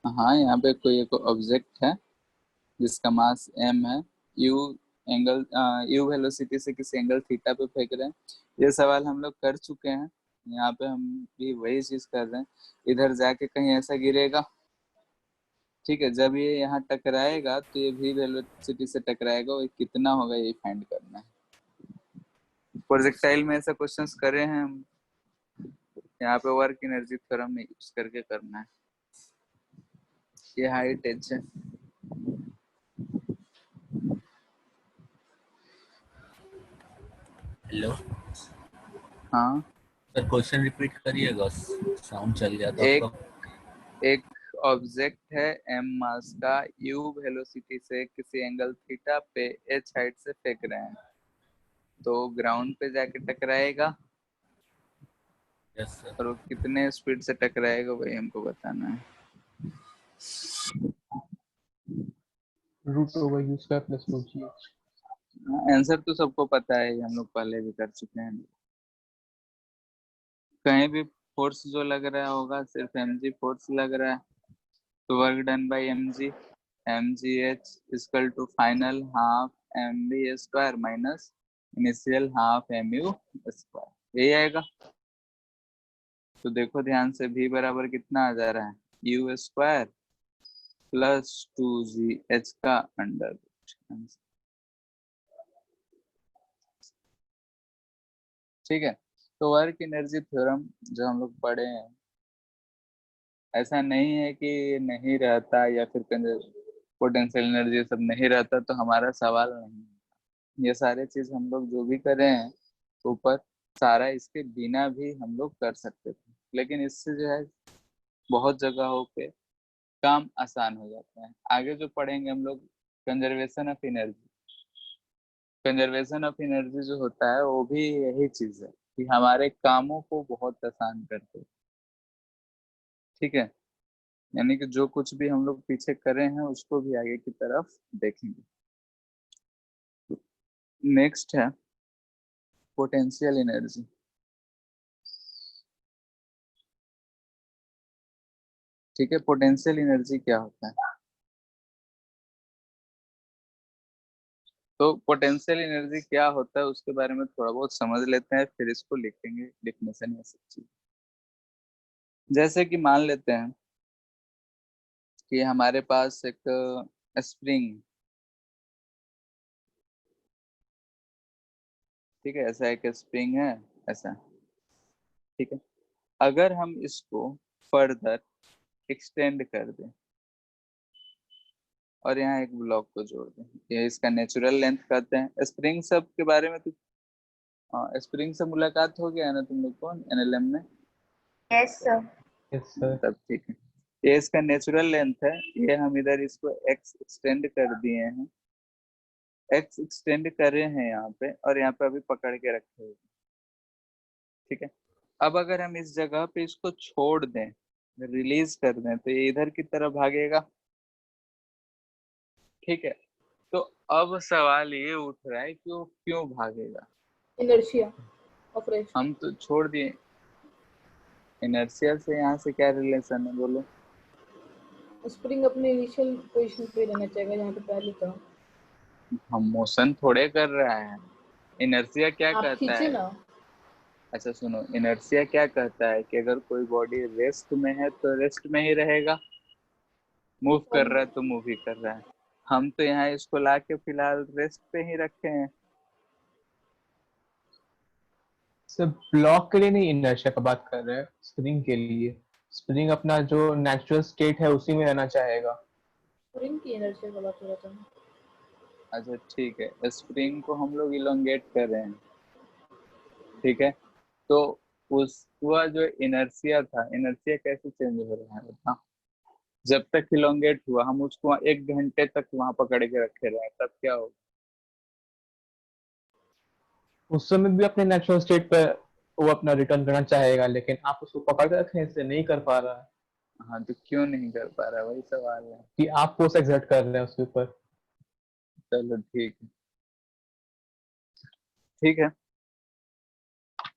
हाँ, यहाँ पे कोई एक ऑब्जेक्ट है जिसका मास m है, यू वेलोसिटी से किसी एंगल थीटा पे फेंक रहे हैं। ये सवाल हम लोग कर चुके हैं, यहाँ पे हम भी वही चीज कर रहे हैं। इधर जाके कहीं ऐसा गिरेगा, ठीक है, जब ये यहाँ टकराएगा तो ये भी वेलोसिटी से टकराएगा, और कितना होगा ये फाइंड करना है। प्रोजेक्टाइल में ऐसा क्वेश्चंस करे हैं हम, यहाँ पे वर्क एनर्जी थ्योरम में यूज करके करना है। ये हाइट एच है। हेलो हाँ, सर, क्वेश्चन रिपीट करिएगा, साउंड चल गया था एक आपका। एक ऑब्जेक्ट है m मास का, u वेलोसिटी से किसी एंगल थीटा पे h हाइट से फेंक रहे हैं, तो ग्राउंड पे जाके टकराएगा, यस सर। और वो कितने स्पीड से टकराएगा वही हमको बताना है। √/u² + ρg। आंसर तो सबको पता है, हम लोग पहले भी कर चुके हैं। कहीं भी फोर्स जो लग रहा होगा सिर्फ mg फोर्स लग रहा है, तो work done by mg, mgh equal to final half mv square minus initial half mu square, यही आएगा। तो देखो ध्यान से, v बराबर कितना आ जा रहा है, u स्क्वायर प्लस 2gh का अंडर। ठीक है, तो वर्क एनर्जी थ्योरम जो हम लोग पढ़े हैं, ऐसा नहीं है कि नहीं रहता या फिर पोटेंशियल एनर्जी सब नहीं रहता, तो हमारा सवाल नहीं है। ये सारे चीज हम लोग जो भी करे हैं ऊपर, सारा इसके बिना भी हम लोग कर सकते थे, लेकिन इससे जो है बहुत जगहों पे काम आसान हो जाता है। आगे जो पढ़ेंगे हम लोग conservation of energy, conservation of energy जो होता है वो भी यही चीज है कि हमारे कामों को बहुत आसान करते हैं। ठीक है, यानी कि जो कुछ भी हम लोग पीछे करे हैं उसको भी आगे की तरफ देखेंगे। नेक्स्ट है पोटेंशियल एनर्जी। ठीक है, पोटेंशियल एनर्जी क्या होता है? तो पोटेंशियल एनर्जी क्या होता है उसके बारे में थोड़ा बहुत समझ लेते हैं, फिर इसको लिखेंगे डिफिनेशन में सब चीज। जैसे कि मान लेते हैं कि हमारे पास एक स्प्रिंग, ठीक है, ऐसा एक स्प्रिंग है ऐसा, ठीक है। अगर हम इसको फर्दर एक्सटेंड कर दें और यहाँ एक ब्लॉक को जोड़ दें, ये इसका नेचुरल लेंथ कहते हैं। स्प्रिंग सब के बारे में तो स्प्रिंग से मुलाकात हो गया है ना तुम लोग को एनएलएम में? Yes sir. Yes sir. तब ठीक है, ये इसका नेचुरल लेंथ है। ये हम इधर इसको x एक्सटेंड कर दिए हैं, x एक्सटेंड करे हैं यहाँ पे, और यहाँ पे अभी पकड़ के रखे हुए, ठीक है। अब अगर हम इस जगह पे इसको छोड़ दें, रिलीज कर दें, तो ये इधर की तरफ भागेगा, ठीक है। तो अब सवाल ये उठ रहा है कि वो क्यों भागेगा? Inertia of rest. हम तो छोड़ दिए, इनर्शिया से यहाँ से क्या रिलेशन है बोलो? स्प्रिंग अपने इनिशियल पोजीशन पे रहना चाहेगा जहाँ पे पहले था। हम मोशन थोड़े कर रहा है, इनर्शिया क्या आप कहता खींचे है? ना। अच्छा सुनो, इनर्शिया क्या कहता है कि अगर कोई बॉडी रेस्ट में है तो रेस्ट में ही रहेगा, मूव कर रहा है तो मूव ही कर रहा है। हम तो यहाँ इसको लाके फिलहाल रेस्ट पे ही रखे हैं। सर ब्लॉक के लिए नहीं, इनर्शिया का बात कर रहे हैं, स्प्रिंग के लिए। स्प्रिंग अपना जो नेचुरल स्टेट है उसी में रहना चाहेगा। स्प्रिंग की इनर्शिया का बात हो रहा था। अच्छा ठीक है, स्प्रिंग को हम लोग इलोंगेट कर रहे हैं, ठीक है। तो उसका जो इनर्शिया था, इनर्शिया कैसे चेंज हो रहा है बता? जब तक इलोंगेट हुआ, हम उसको 1 घंटे तक वहां पकड़ के रखे रहे, तब क्या होगा? उस समय भी अपने नेचुरल स्टेट पे वो अपना रिटर्न करना चाहेगा, लेकिन आप उसको पकड़ के रखें, इसलिए नहीं कर पा रहा है। हाँ तो क्यों नहीं कर पा रहा, वही सवाल है। कि आप फोर्स एक्सर्ट कर रहे हैं उसके ऊपर। चलो ठीक है,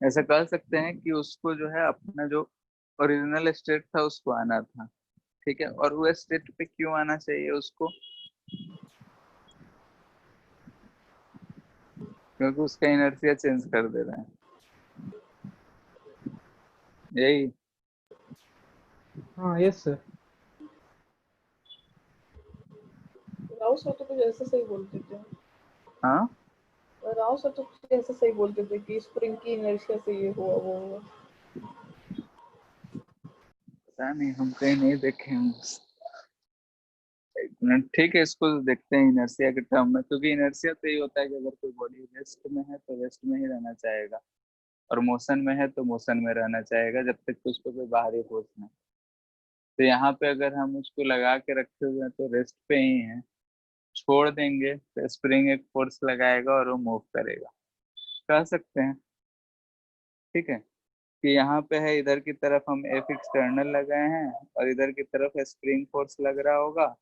ऐसा कर सकते हैं कि उसको जो है अपना जो ओरिजिनल स्टेट था उसको आना था, ठीक है, और वो स्टेट पे क्यों आना चाहिए उसको, क्योंकि उसका इनर्शिया चेंज कर दे रहे हैं, यही। हाँ यस सर। राव सर तो कुछ ऐसा सही बोलते थे। हाँ राव सर तो कुछ ऐसा सही बोलते थे कि स्प्रिंग की इनर्शिया से ये हुआ वो हुआ। पता नहीं, हम कहीं नहीं देखे हैं। एक मिनट, ठीक है, इसको देखते हैं इनर्शिया के टर्म में, क्योंकि इनर्शिया तो ये होता है कि अगर कोई बॉडी रेस्ट में है तो रेस्ट में ही रहना चाहेगा, और मोशन में है तो मोशन में रहना चाहेगा, जब तक कि उस पर कोई बाहरी फोर्स ना। तो यहाँ पे अगर हम उसको लगा के रखे हुए हैं तो रेस्ट पे ही है, छोड़ देंगे तो स्प्रिंग एक फोर्स लगाएगा और वो मूव करेगा, कह सकते हैं, ठीक है। कि यहाँ पे है, इधर की तरफ हम एफ एक्सटर्नल लगाए हैं और इधर की तरफ स्प्रिंग फोर्स लग रहा होगा,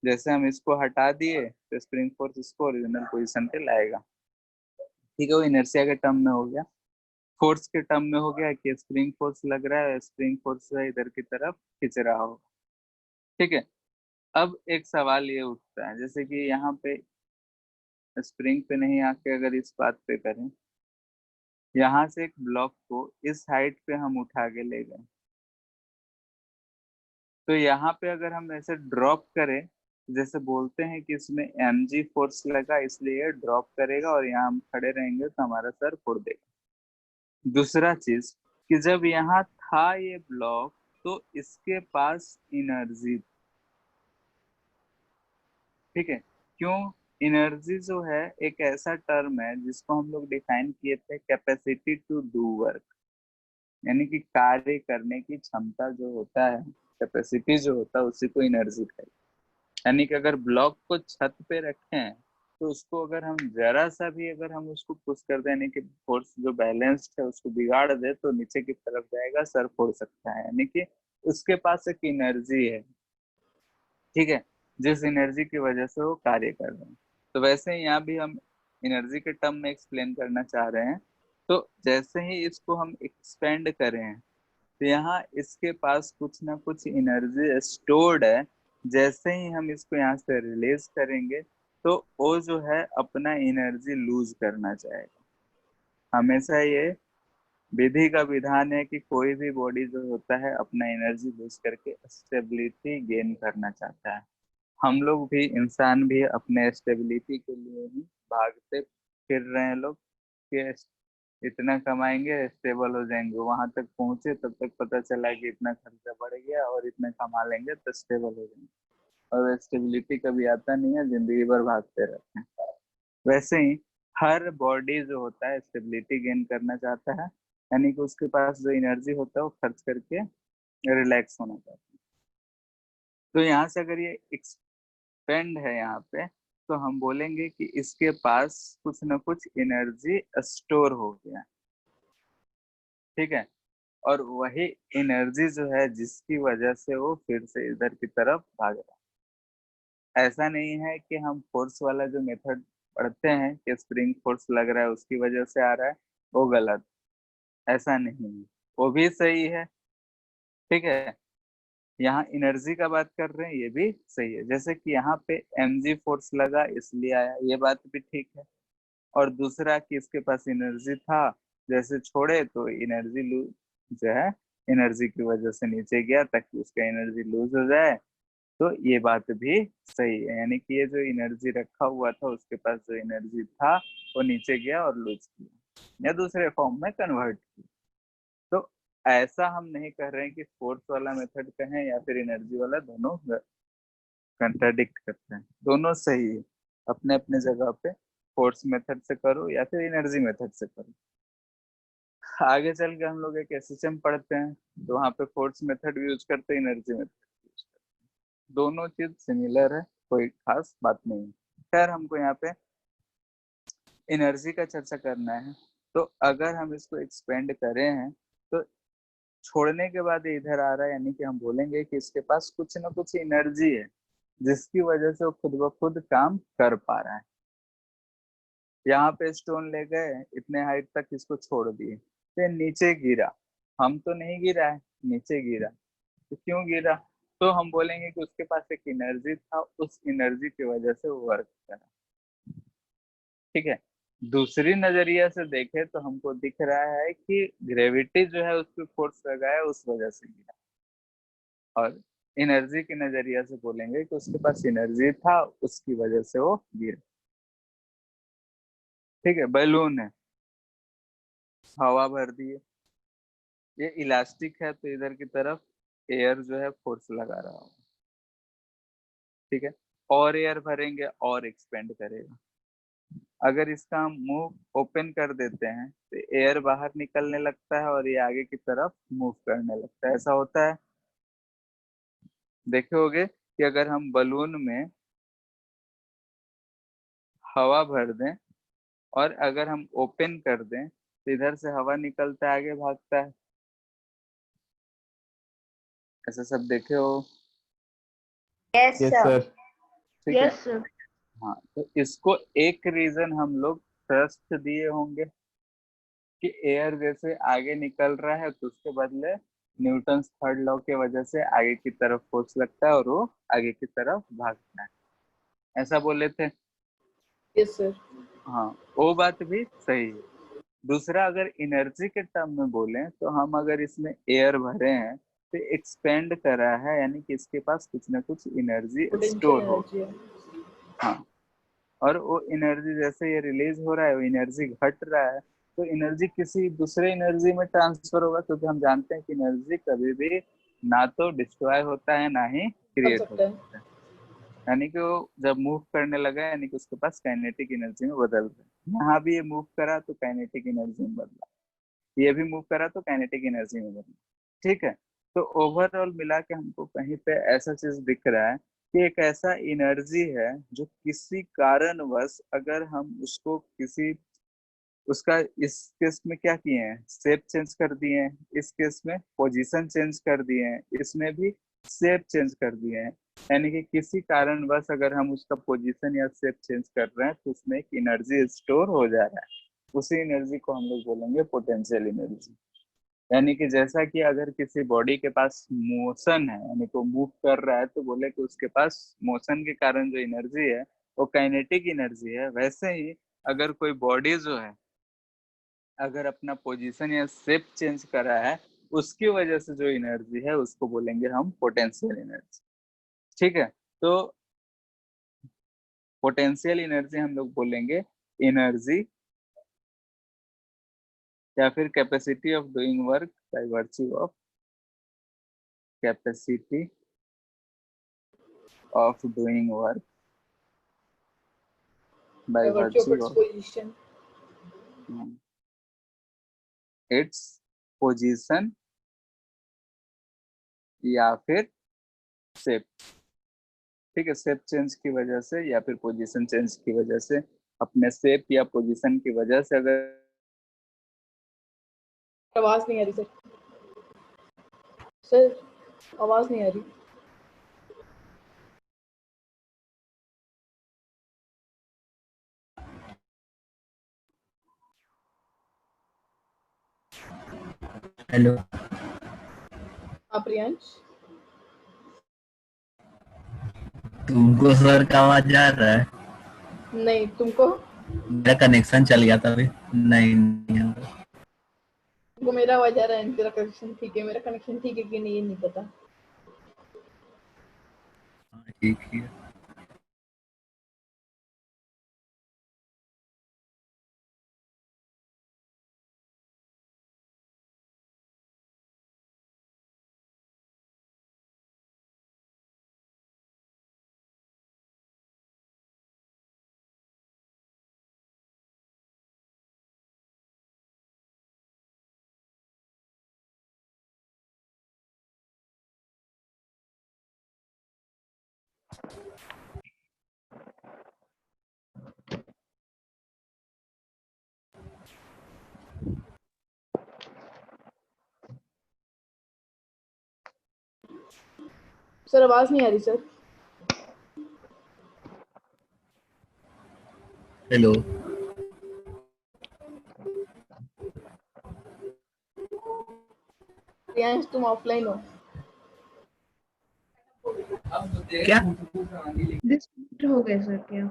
जैसे हम इसको हटा दिए तो स्प्रिंग फोर्स इसको ओरिजिनल पोजीशन पे लाएगा, ठीक है। वो इनर्शिया के टर्म में हो गया। फोर्स के टर्म में हो गया कि स्प्रिंग फोर्स लग रहा है, स्प्रिंग फोर्स है इधर की तरफ खींच रहा होगा, ठीक है। अब एक सवाल ये उठता है, जैसे कि यहाँ पे स्प्रिंग पे नहीं आके अगर इस बात पे करें, यहाँ से एक ब्लॉक को इस हाइट पे हम उठा के ले गए, तो यहाँ पे अगर हम ऐसे ड्रॉप करें, जैसे बोलते हैं कि इसमें mg फोर्स लगा इसलिए ये ड्रॉप करेगा और यहाँ हम खड़े रहेंगे तो हमारा सर फोड़ देगा। दूसरा चीज कि जब यहाँ था ये ब्लॉक तो इसके पास एनर्जी, ठीक है। क्यों? एनर्जी जो है एक ऐसा टर्म है जिसको हम लोग डिफाइन किए थे कैपेसिटी टू डू वर्क, यानी कि कार्य करने की क्षमता जो होता है, कैपेसिटी जो होता है उसी को एनर्जी कहते हैं। यानी कि अगर ब्लॉक को छत पे रखें तो उसको अगर हम जरा सा भी अगर हम उसको पुश कर दें, यानी कि फोर्स जो बैलेंस्ड है उसको बिगाड़ दे तो नीचे की तरफ जाएगा, सर फोड़ सकता है, यानी कि उसके पास एक एनर्जी है, ठीक है, जिस एनर्जी की वजह से वो कार्य कर रहे हैं। तो वैसे ही यहाँ भी हम एनर्जी के टर्म में एक्सप्लेन करना चाह रहे हैं, तो जैसे ही इसको हम एक्सपेंड करें तो यहाँ इसके पास कुछ ना कुछ एनर्जी स्टोर्ड है, जैसे ही हम इसको यहाँ से रिलीज करेंगे तो वो जो है अपना एनर्जी लूज करना चाहेगा। हमेशा ये विधि का विधान है कि कोई भी बॉडी जो होता है अपना एनर्जी लूज करके स्टेबिलिटी गेन करना चाहता है। हम लोग भी, इंसान भी अपने स्टेबिलिटी के लिए ही भागते फिर रहे हैं लोग, कि इतना कमाएंगे स्टेबल हो जाएंगे, वहां तक पहुंचे तब तक पता चला कि इतना खर्चा बढ़ गया, और इतना कमा लेंगे तो स्टेबल हो जाएंगे, और स्टेबिलिटी कभी आता नहीं है, जिंदगी भर भागते रहते हैं। वैसे ही हर बॉडी जो होता है स्टेबिलिटी गेन करना चाहता है, यानी कि उसके पास जो एनर्जी होता है वो खर्च करके रिलैक्स होना चाहता है। तो यहाँ से अगर ये एक्सपेंड है यहाँ पे, तो हम बोलेंगे कि इसके पास कुछ ना कुछ एनर्जी स्टोर हो गया, ठीक है, और वही एनर्जी जो है जिसकी वजह से वो फिर से इधर की तरफ भाग रहा है। ऐसा नहीं है कि हम फोर्स वाला जो मेथड पढ़ते हैं कि स्प्रिंग फोर्स लग रहा है उसकी वजह से आ रहा है, वो गलत, ऐसा नहीं है, वो भी सही है, ठीक है। यहाँ एनर्जी का बात कर रहे हैं, ये भी सही है, जैसे कि यहाँ पे mg फोर्स लगा इसलिए आया, ये बात भी ठीक है। और दूसरा कि इसके पास एनर्जी था, जैसे छोड़े तो एनर्जी लूज जो है एनर्जी की वजह से नीचे गया ताकि उसका एनर्जी लूज हो जाए, तो ये बात भी सही है, यानी कि ये जो एनर्जी रखा हुआ था उसके पास जो एनर्जी था वो नीचे गया और लूज किया या दूसरे फॉर्म में कन्वर्ट किया। तो ऐसा हम नहीं कह रहे हैं कि फोर्स वाला मेथड कहें या फिर एनर्जी वाला, दोनों कंट्राडिक्ट करते हैं, दोनों सही है अपने अपने जगह पे। फोर्स मेथड से करो या फिर एनर्जी मेथड से करो। आगे चल के हम लोग एक एसएचएम पढ़ते हैं तो वहाँ पे फोर्स मेथड भी यूज करते हैं, एनर्जी मेथड यूज करते हैं, दोनों चीज सिमिलर है, कोई खास बात नहीं। खैर हमको यहाँ पे एनर्जी का चर्चा करना है, तो अगर हम इसको एक्सपेंड करें हैं तो छोड़ने के बाद ये इधर आ रहा है, यानी कि हम बोलेंगे कि इसके पास कुछ ना कुछ एनर्जी है जिसकी वजह से वो खुद ब खुद काम कर पा रहा है। यहाँ पे स्टोन ले गए, इतने हाइट तक इसको छोड़ दिए, फिर नीचे गिरा, हम तो नहीं गिरा है, नीचे गिरा, तो क्यों गिरा? तो हम बोलेंगे कि उसके पास एक एनर्जी था, उस एनर्जी की वजह से वो वर्क करा। ठीक है, दूसरी नजरिया से देखें तो हमको दिख रहा है कि ग्रेविटी जो है उस पर फोर्स लगा है, उस वजह से गिरा। और एनर्जी के नजरिया से बोलेंगे कि उसके पास एनर्जी था, उसकी वजह से वो गिरा। ठीक है, बैलून है, हवा भर दिए, ये इलास्टिक है तो इधर की तरफ एयर जो है फोर्स लगा रहा होगा। ठीक है, और एयर भरेंगे और एक्सपेंड करेगा। अगर इसका हम मुंह ओपन कर देते हैं तो एयर बाहर निकलने लगता है और ये आगे की तरफ मूव करने लगता है। ऐसा होता है, देखे होगे कि अगर हम बलून में हवा भर दें और अगर हम ओपन कर दें तो इधर से हवा निकलता है, आगे भागता है। ऐसा सब देखे हो? Yes yes sir. सर। ठीक है, यस सर। हाँ, तो इसको एक रीजन हम लोग ट्रस्ट दिए होंगे कि एयर जैसे आगे निकल रहा है तो उसके बदले न्यूटन थर्ड लॉ के वजह से आगे की तरफ फोर्स लगता है और वो आगे की तरफ भागता है। ऐसा बोले थे। Yes sir. हाँ, वो बात भी सही है। दूसरा, अगर एनर्जी के टर्म में बोलें तो हम अगर इसमें एयर भरे हैं तो एक्सपेंड कर रहा है, यानी कि इसके पास कुछ ना कुछ एनर्जी पोटेंशियल स्टोर हो। एनर्जी है। हाँ, और वो एनर्जी जैसे ये रिलीज हो रहा है, वो एनर्जी घट रहा है, तो एनर्जी किसी दूसरे एनर्जी में ट्रांसफर होगा, क्योंकि हम जानते हैं कि एनर्जी कभी भी ना तो डिस्ट्रॉय होता है ना ही बन क्रिएट सकता है। होता है। यानी कि वो जब मूव करने लगा, यानी कि उसके पास काइनेटिक एनर्जी में बदल रहा है। यहाँ भी ये मूव करा तो काइनेटिक एनर्जी में बदला, ये भी मूव करा तो काइनेटिक एनर्जी में बदला। ठीक है, तो ओवरऑल मिला के हमको कहीं पे ऐसा चीज दिख रहा है कि एक ऐसा एनर्जी है जो किसी कारणवश अगर हम उसको किसी उसका इस केस में क्या किए हैं, शेप चेंज कर दिए हैं, इस केस में पोजीशन चेंज कर दिए हैं, इसमें भी शेप चेंज कर दिए हैं। यानी कि किसी कारणवश अगर हम उसका पोजीशन या शेप चेंज कर रहे हैं तो उसमें एक एनर्जी स्टोर हो जा रहा है। उसी एनर्जी को हम लोग बोलेंगे पोटेंशियल एनर्जी। यानी कि जैसा कि अगर किसी बॉडी के पास मोशन है, यानी कि वो मूव कर रहा है, तो बोले कि उसके पास मोशन के कारण जो एनर्जी है वो काइनेटिक एनर्जी है, वैसे ही अगर कोई बॉडी जो है अगर अपना पोजीशन या शेप चेंज कर रहा है, उसकी वजह से जो एनर्जी है उसको बोलेंगे हम पोटेंशियल एनर्जी। ठीक है, तो पोटेंशियल एनर्जी हम लोग बोलेंगे एनर्जी या फिर capacity of doing work by virtue of capacity of doing work by virtue of virtue it's of position. its position या फिर शेप। ठीक है, शेप चेंज की वजह से या फिर पोजीशन चेंज की वजह से, अपने शेप या पोजीशन की वजह से अगर आवाज नहीं आ रही सर। सर आवाज नहीं आ रही। हेलो। हाँ प्रियांश। तुमको सर का आवाज आ रहा है? नहीं, तुमको? मेरा कनेक्शन चल गया था अभी। नहीं, नहीं आ रहा। तुमको मेरा आवाज आ रहा है? तेरा कनेक्शन ठीक है, मेरा कनेक्शन ठीक है कि नहीं ये नहीं पता। हाँ, ठीक है। सर आवाज नहीं आ रही सर। हेलो। प्रियांश तुम ऑफलाइन हो। क्या? डिस्कनेक्ट हो गए सर क्या?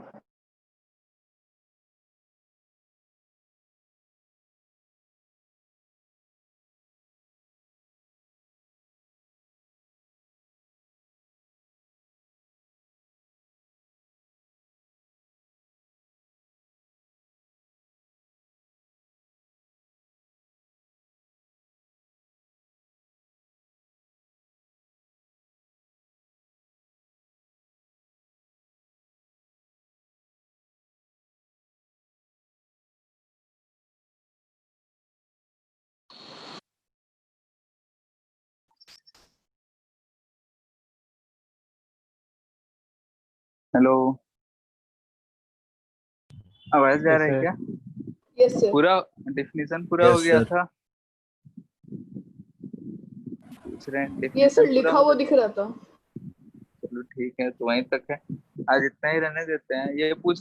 हेलो, आवाज जा Yes, रहा है sir. क्या? Yes sir. पूरा डेफिनेशन पूरा हो यस गया सर। था? पूछ रहे हैं यस डेफिनेशन सर पूरा लिखा हो हुआ गया? दिख रहा था। चलो ठीक है, तो वहीं तक है, आज इतना ही रहने देते हैं। ये पूछ